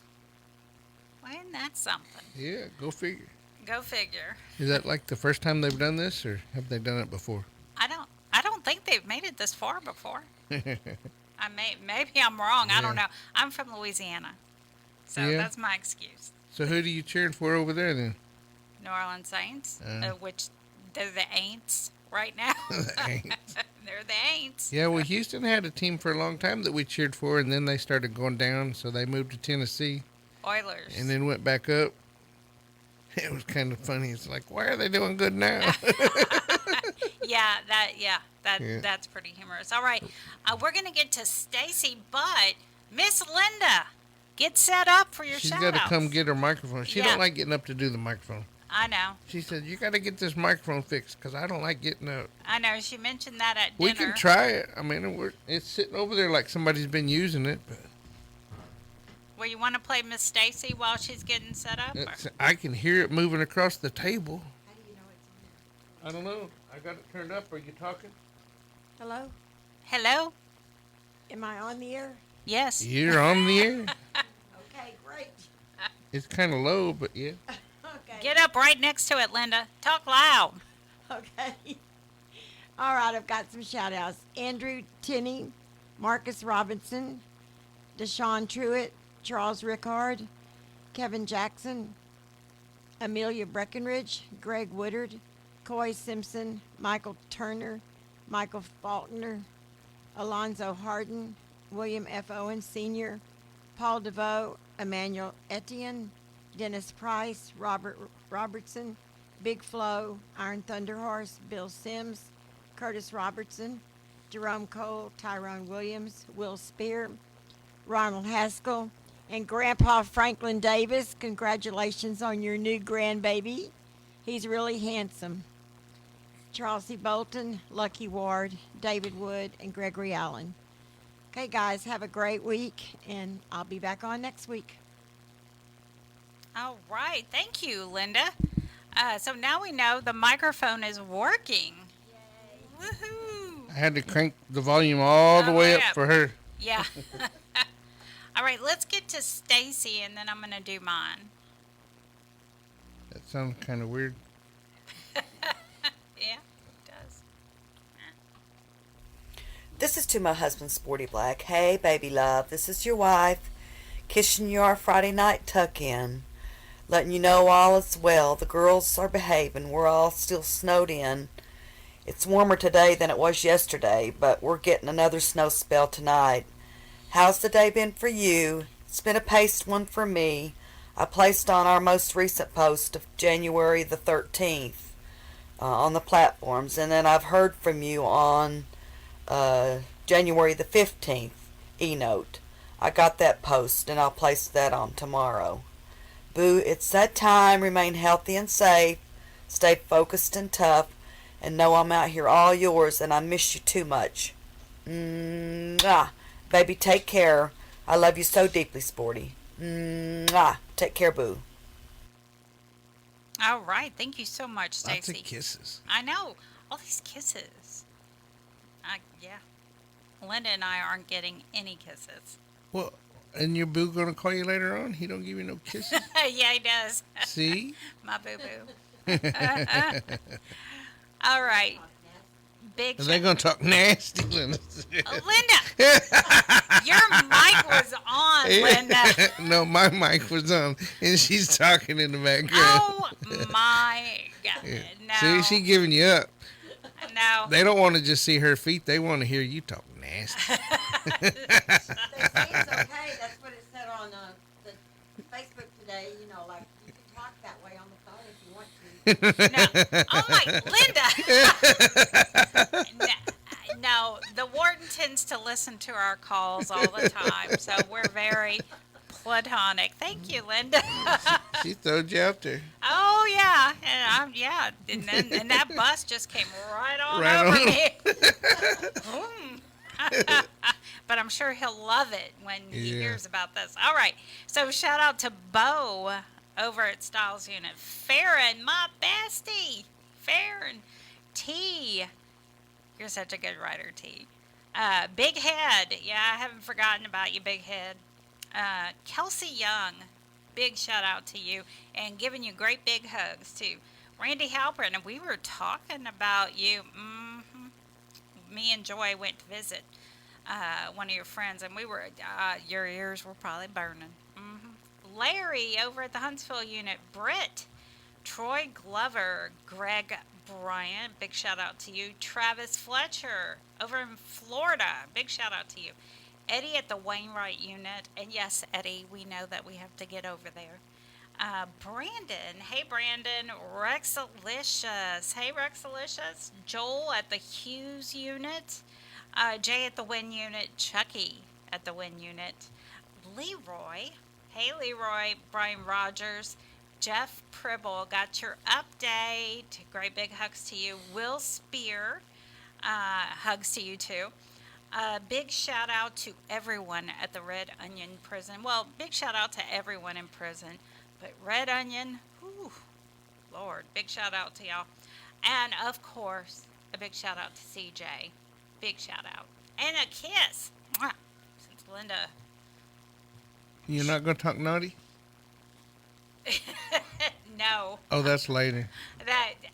Well, isn't that something? Yeah, go figure. Go figure. Is that like the first time they've done this, or have they done it before? I don't think they've made it this far before. Maybe I'm wrong. I don't know. I'm from Louisiana, so that's my excuse. So who do you cheering for over there then? New Orleans Saints, which they're the Aints right now. The Aints. They're the Aints. Yeah, well, Houston had a team for a long time that we cheered for, and then they started going down, so they moved to Tennessee. Oilers. And then went back up. It was kind of funny. It's like, why are they doing good now? That's pretty humorous. All right, we're gonna get to Stacy, but Miss Linda, get set up for your She's shout-outs. got to come get her microphone. She don't like getting up to do the microphone. I know. She said, you got to get this microphone fixed because I don't like getting up. I know. She mentioned that at We dinner. can try it. I mean, it's sitting over there like somebody's been using it. But Well, you want to play Miss Stacy while she's getting set up? I can hear it moving across the table. How do you know it's on? I don't know. I got it turned up. Are you talking? Hello? Hello? Am I on the air? Yes. You're on the air. Okay, great. It's kind of low, but yeah. Okay. Get up right next to it, Linda. Talk loud. Okay. All right, I've got some shout outs. Andrew Tinney, Marcus Robinson, Deshaun Truitt, Charles Rickard, Kevin Jackson, Amelia Breckenridge, Greg Woodard, Coy Simpson, Michael Turner, Michael Faulkner, Alonzo Harden, William F. Owen Sr., Paul DeVoe, Emmanuel Etienne, Dennis Price, Robert Robertson, Big Flo, Iron Thunderhorse, Bill Sims, Curtis Robertson, Jerome Cole, Tyrone Williams, Will Spear, Ronald Haskell, and Grandpa Franklin Davis. Congratulations on your new grandbaby. He's really handsome. Charles C. Bolton, Lucky Ward, David Wood, and Gregory Allen. Okay, guys, have a great week, and I'll be back on next week. All right. Thank you, Linda. So now we know the microphone is working. Yay. Woohoo! I had to crank the volume all the way up for her. Yeah. All right, let's get to Stacy, and then I'm going to do mine. That sounds kind of weird. Yeah, it does. This is to my husband, Sporty Black. Hey, baby love, this is your wife. Kissing you our Friday night tuck-in. Letting you know all is well. The girls are behaving. We're all still snowed in. It's warmer today than it was yesterday, but we're getting another snow spell tonight. How's the day been for you? It's been a paced one for me. I placed on our most recent post of January the 13th on the platforms, and then I've heard from you on January the 15th e-note. I got that post, and I'll place that on tomorrow. Boo, it's that time. Remain healthy and safe. Stay focused and tough. And know I'm out here all yours, and I miss you too much. Mwah. Baby, take care. I love you so deeply, Sporty. Mwah. Take care, Boo. All right. Thank you so much, Stacy. Lots of kisses. I know. All these kisses. Yeah. Linda and I aren't getting any kisses. Well, and your boo gonna call you later on? He don't give you no kisses? Yeah, he does. See? My boo-boo. All right. Big. Are they gonna talk nasty, Linda? Linda, your mic was on, Linda. No, my mic was on, and she's talking in the background. Oh my God! Yeah. No. See, she giving you up. No. They don't want to just see her feet. They want to hear you talk nasty. They say it's okay. That's what it said on the Facebook today. You know, like you can talk that way on the phone if you want to. No. Oh my, Linda. No, the warden tends to listen to our calls all the time, so we're very platonic. Thank you, Linda. She throwed you out there. Oh yeah, and and that bus just came right on over me. But I'm sure he'll love it when he hears about this. All right, so shout out to Bo over at Styles Unit. Farron, my bestie. Farron. T. You're such a good writer, T. Big Head. Yeah, I haven't forgotten about you, Big Head. Kelsey Young. Big shout out to you. And giving you great big hugs, too. Randy Halpern. And we were talking about you. Me and Joy went to visit one of your friends. And we were, your ears were probably burning. Larry over at the Huntsville unit. Britt. Troy Glover. Greg Bryant, big shout out to you. Travis Fletcher over in Florida, big shout out to you. Eddie at the Wainwright unit, and yes, Eddie, we know that we have to get over there. Brandon, hey Brandon. Rexalicious, hey Rexalicious. Joel at the Hughes unit. Jay at the Wynn unit. Chucky at the Wynn unit. Leroy, hey Leroy. Brian Rogers. Jeff Pribble, got your update. Great big hugs to you. Will Spear, hugs to you too. Big shout out to everyone at the Red Onion Prison. Well, big shout out to everyone in prison, but Red Onion, whew, Lord, big shout out to y'all. And of course, a big shout out to CJ. Big shout out. And a kiss. Mwah. Since Linda. You're not going to talk naughty? No. Oh, that's later.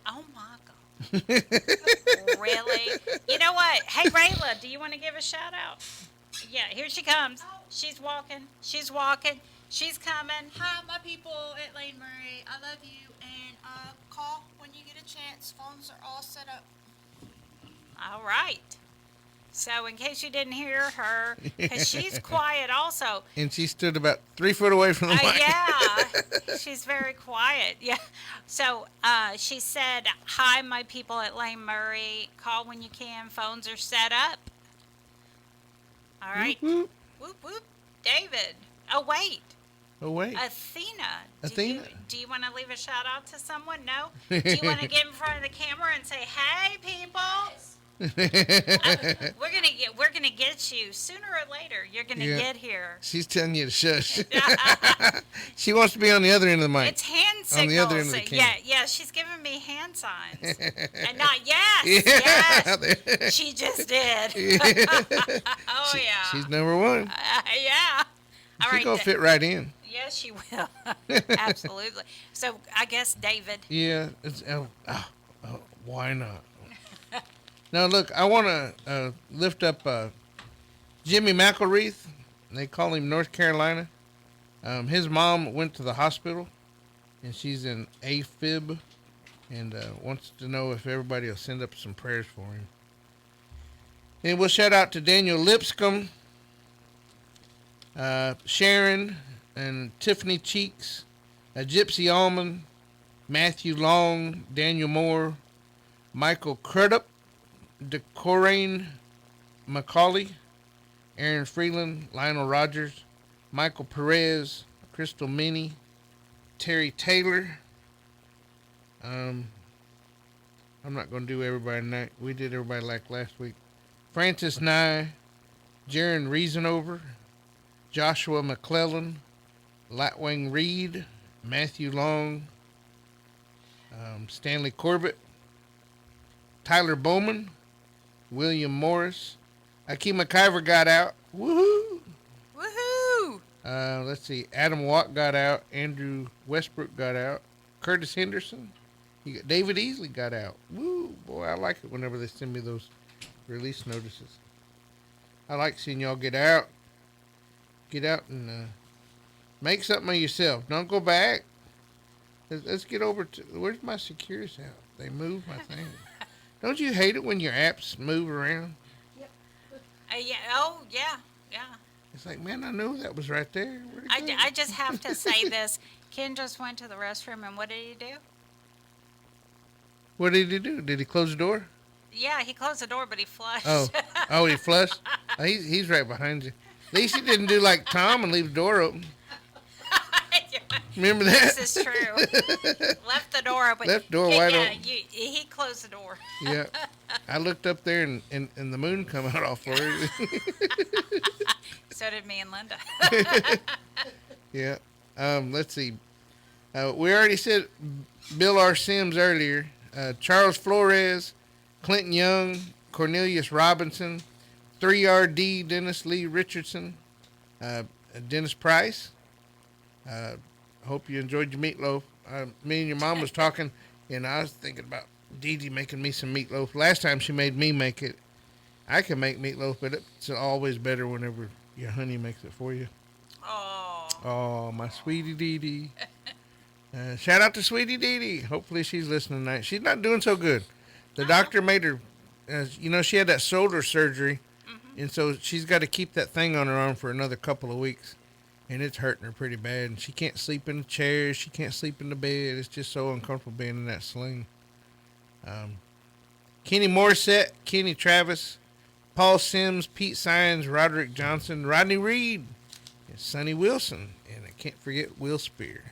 Oh my God. Really? You know what? Hey, Rayla, do you want to give a shout out? Yeah, here she comes. She's walking. She's walking. She's coming. Hi, my people at Lane Murray. I love you, and call when you get a chance. Phones are all set up. All right. So, in case you didn't hear her, because she's quiet also. And she stood about 3 foot away from the mic. Yeah, she's very quiet. Yeah. So, she said, hi, my people at Lane Murray. Call when you can. Phones are set up. All right. Whoop, whoop. Whoop, whoop. David. Oh, wait. Oh, wait. Athena. Do you want to leave a shout out to someone? No? Do you want to get in front of the camera and say, hey, people? We're gonna get you sooner or later. You're gonna get here. She's telling you to shush. She wants to be on the other end of the mic. It's hand signals. On the other end of the camera. Yeah. She's giving me hand signs. And not yes. She just did. Oh yeah. She's number one. Yeah. All right. She's gonna fit right in. Yes, she will. Absolutely. So I guess David. Yeah. Why not? Now, look, I want to lift up Jimmy McElreath. They call him North Carolina. His mom went to the hospital, and she's in AFib, and wants to know if everybody will send up some prayers for him. And we'll shout out to Daniel Lipscomb, Sharon, and Tiffany Cheeks, Gypsy Allman, Matthew Long, Daniel Moore, Michael Crudup, DeCoraine McCauley, Aaron Freeland, Lionel Rogers, Michael Perez, Crystal Minnie, Terry Taylor. I'm not going to do everybody tonight. We did everybody like last week. Francis Nye, Jaron Reasonover, Joshua McClellan, Lightwing Reed, Matthew Long, Stanley Corbett, Tyler Bowman, William Morris. Akeem McIver got out. Woohoo! Woohoo! Let's see. Adam Watt got out. Andrew Westbrook got out. Curtis Henderson. David Easley got out. Woo! Boy, I like it whenever they send me those release notices. I like seeing y'all get out. Get out and make something of yourself. Don't go back. Let's get over to... Where's my Securus out? They moved my thing. Don't you hate it when your apps move around? Yep. Yeah. Oh, yeah. Yeah. It's like, man, I knew that was right there. Where'd it go? I just have to say this. Ken just went to the restroom, and what did he do? What did he do? Did he close the door? Yeah, he closed the door, but he flushed. Oh, he flushed? He's right behind you. At least he didn't do like Tom and leave the door open. Remember that? This is true. Left the door open. Left door wide open. He closed the door. Yeah. I looked up there and the moon come out all for it. So did me and Linda. Yeah. Let's see. We already said Bill R. Sims earlier. Charles Flores, Clinton Young, Cornelius Robinson, 3RD, Dennis Lee Richardson, Dennis Price. Hope you enjoyed your meatloaf. Me and your mom was talking, and I was thinking about Dee Dee making me some meatloaf. Last time she made me make it. I can make meatloaf, but it's always better whenever your honey makes it for you. Oh, my sweetie Dee Dee. Shout out to sweetie Dee Dee. Hopefully she's listening tonight. She's not doing so good. The doctor made her, she had that shoulder surgery, and so she's got to keep that thing on her arm for another couple of weeks. And it's hurting her pretty bad. And she can't sleep in the chair. She can't sleep in the bed. It's just so uncomfortable being in that sling. Kenny Morissette, Kenny Travis, Paul Sims, Pete Sines, Roderick Johnson, Rodney Reed, and Sonny Wilson. And I can't forget Will Spear.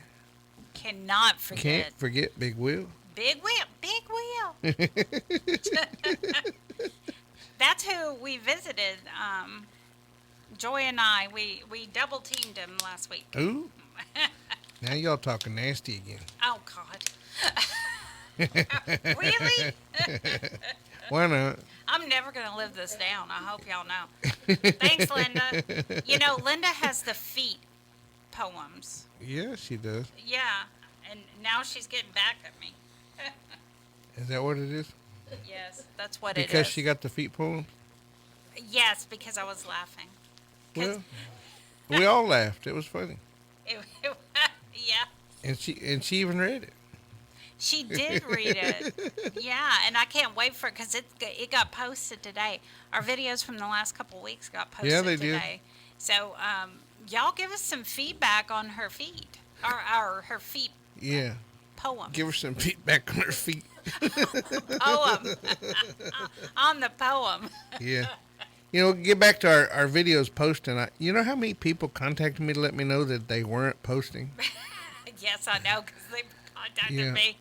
Cannot forget. Can't forget Big Will. Big Will. Big Will. That's who we visited. Joy and I, we double teamed him last week. Ooh. Now y'all talking nasty again. Oh, God. Really? Why not? I'm never going to live this down. I hope y'all know. Thanks, Linda. You know, Linda has the feet poems. Yeah, she does. Yeah, and now she's getting back at me. Is that what it is? Yes, that's what it is. Because she got the feet poem? Yes, because I was laughing. Well, we all laughed. It was funny. Yeah. And she even read it. She did read it. Yeah, and I can't wait for it because it got posted today. Our videos from the last couple of weeks got posted they today. did. So y'all give us some feedback on her feet, or her feet Yeah. poem. Give her some feedback on her feet. Poem. On the poem. Yeah. You know, get back to our videos posting. You know how many people contacted me to let me know that they weren't posting? Yes, I know, because they contacted me.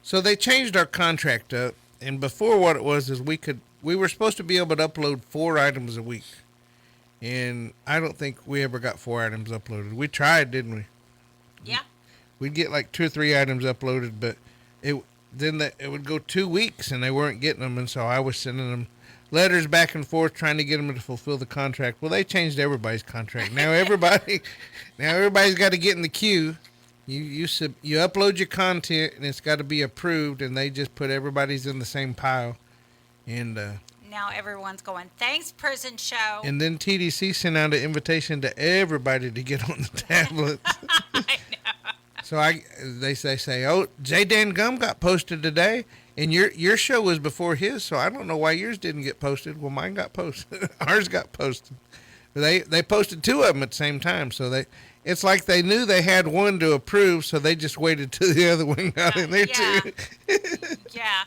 So they changed our contract up, and before what it was is we were supposed to be able to upload 4 items a week, and I don't think we ever got 4 items uploaded. We tried, didn't we? Yeah. We'd get like 2 or 3 items uploaded, but it would go 2 weeks and they weren't getting them, and so I was sending them letters back and forth trying to get them to fulfill the contract. Well, they changed everybody's contract. Now everybody's got to get in the queue. You upload your content and it's got to be approved, and they just put everybody's in the same pile. And now everyone's going, thanks, Prison Show. and then TDC sent out an invitation to everybody to get on the tablets. I know. So they say, oh, J Dan Gum got posted today, and your show was before his, so I don't know why yours didn't get posted. Well, mine got posted. Ours got posted. But they posted 2 of them at the same time, so it's like they knew they had one to approve, so they just waited till the other one got in there too. Yeah,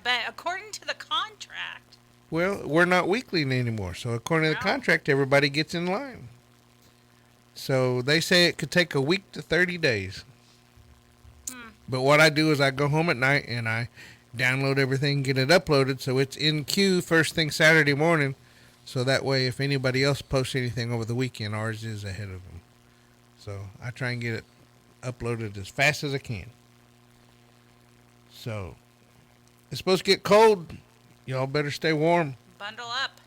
but according to the contract. Well, we're not weekly anymore, so according to the contract, everybody gets in line. So they say it could take a week to 30 days. But what I do is I go home at night and I download everything, get it uploaded, so it's in queue first thing Saturday morning. So that way, if anybody else posts anything over the weekend, ours is ahead of them. So I try and get it uploaded as fast as I can. So it's supposed to get cold. Y'all better stay warm. Bundle up.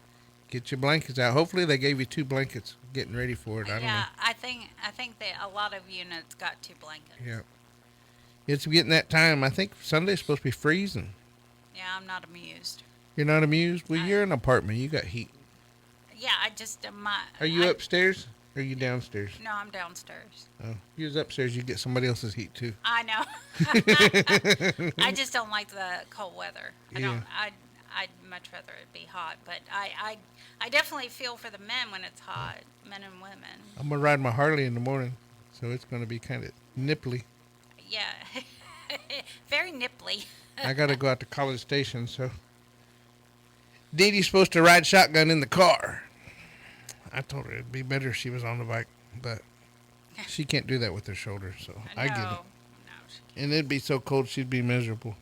Get your blankets out. Hopefully they gave you 2 blankets getting ready for it. I don't know. Yeah, I think that a lot of units got 2 blankets. Yeah. It's getting that time. I think Sunday's supposed to be freezing. Yeah, I'm not amused. You're not amused? Well, you're in an apartment. You got heat. Yeah, I just Are you upstairs? Or are you downstairs? No, I'm downstairs. Oh, you was upstairs. You get somebody else's heat too. I know. I just don't like the cold weather. I'd much rather it be hot, but I definitely feel for the men when it's hot, men and women. I'm gonna ride my Harley in the morning, so it's gonna be kind of nipply. Yeah, very nipply. I gotta go out to College Station, so Dee Dee's supposed to ride shotgun in the car. I told her it'd be better if she was on the bike, but she can't do that with her shoulder, so I get it. No, and it'd be so cold she'd be miserable.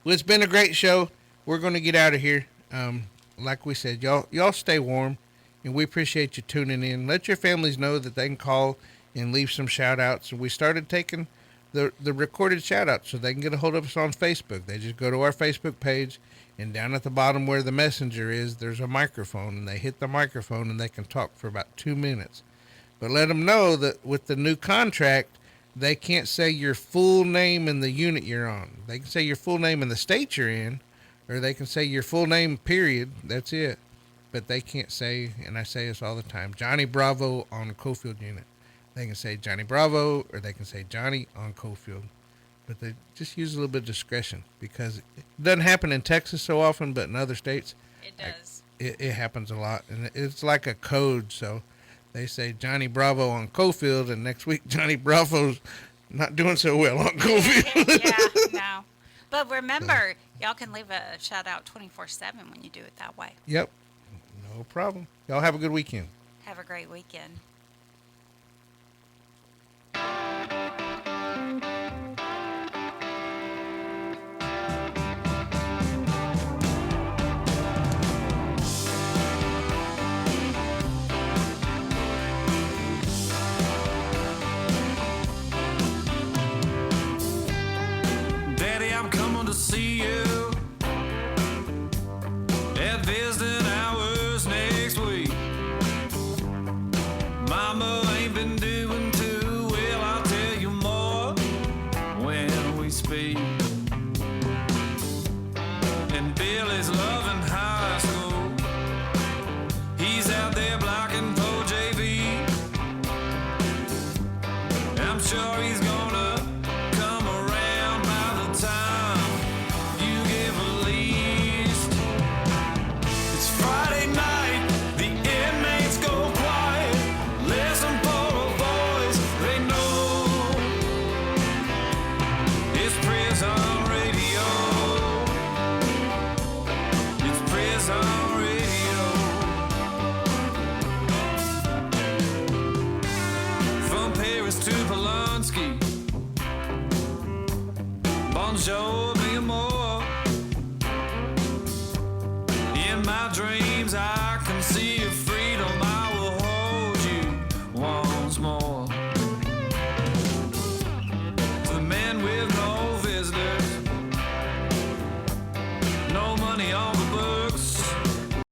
Well, it's been a great show. We're going to get out of here. Like we said, y'all stay warm, and we appreciate you tuning in. Let your families know that they can call and leave some shout-outs. And we started taking the recorded shout-outs so they can get a hold of us on Facebook. They just go to our Facebook page, and down at the bottom where the messenger is, there's a microphone, and they hit the microphone, and they can talk for about 2 minutes. But let them know that with the new contract, they can't say your full name and the unit you're on. They can say your full name and the state you're in, or they can say your full name, period. That's it. But they can't say, and I say this all the time, Johnny Bravo on a Cofield unit. They can say Johnny Bravo, or they can say Johnny on Cofield. But they just use a little bit of discretion, because it doesn't happen in Texas so often, but in other states, it does. It happens a lot, and it's like a code, so they say Johnny Bravo on Cofield, and next week Johnny Bravo's not doing so well on Cofield. Yeah, no. But remember, y'all can leave a shout out 24/7 when you do it that way. Yep. No problem. Y'all have a good weekend. Have a great weekend. on Joe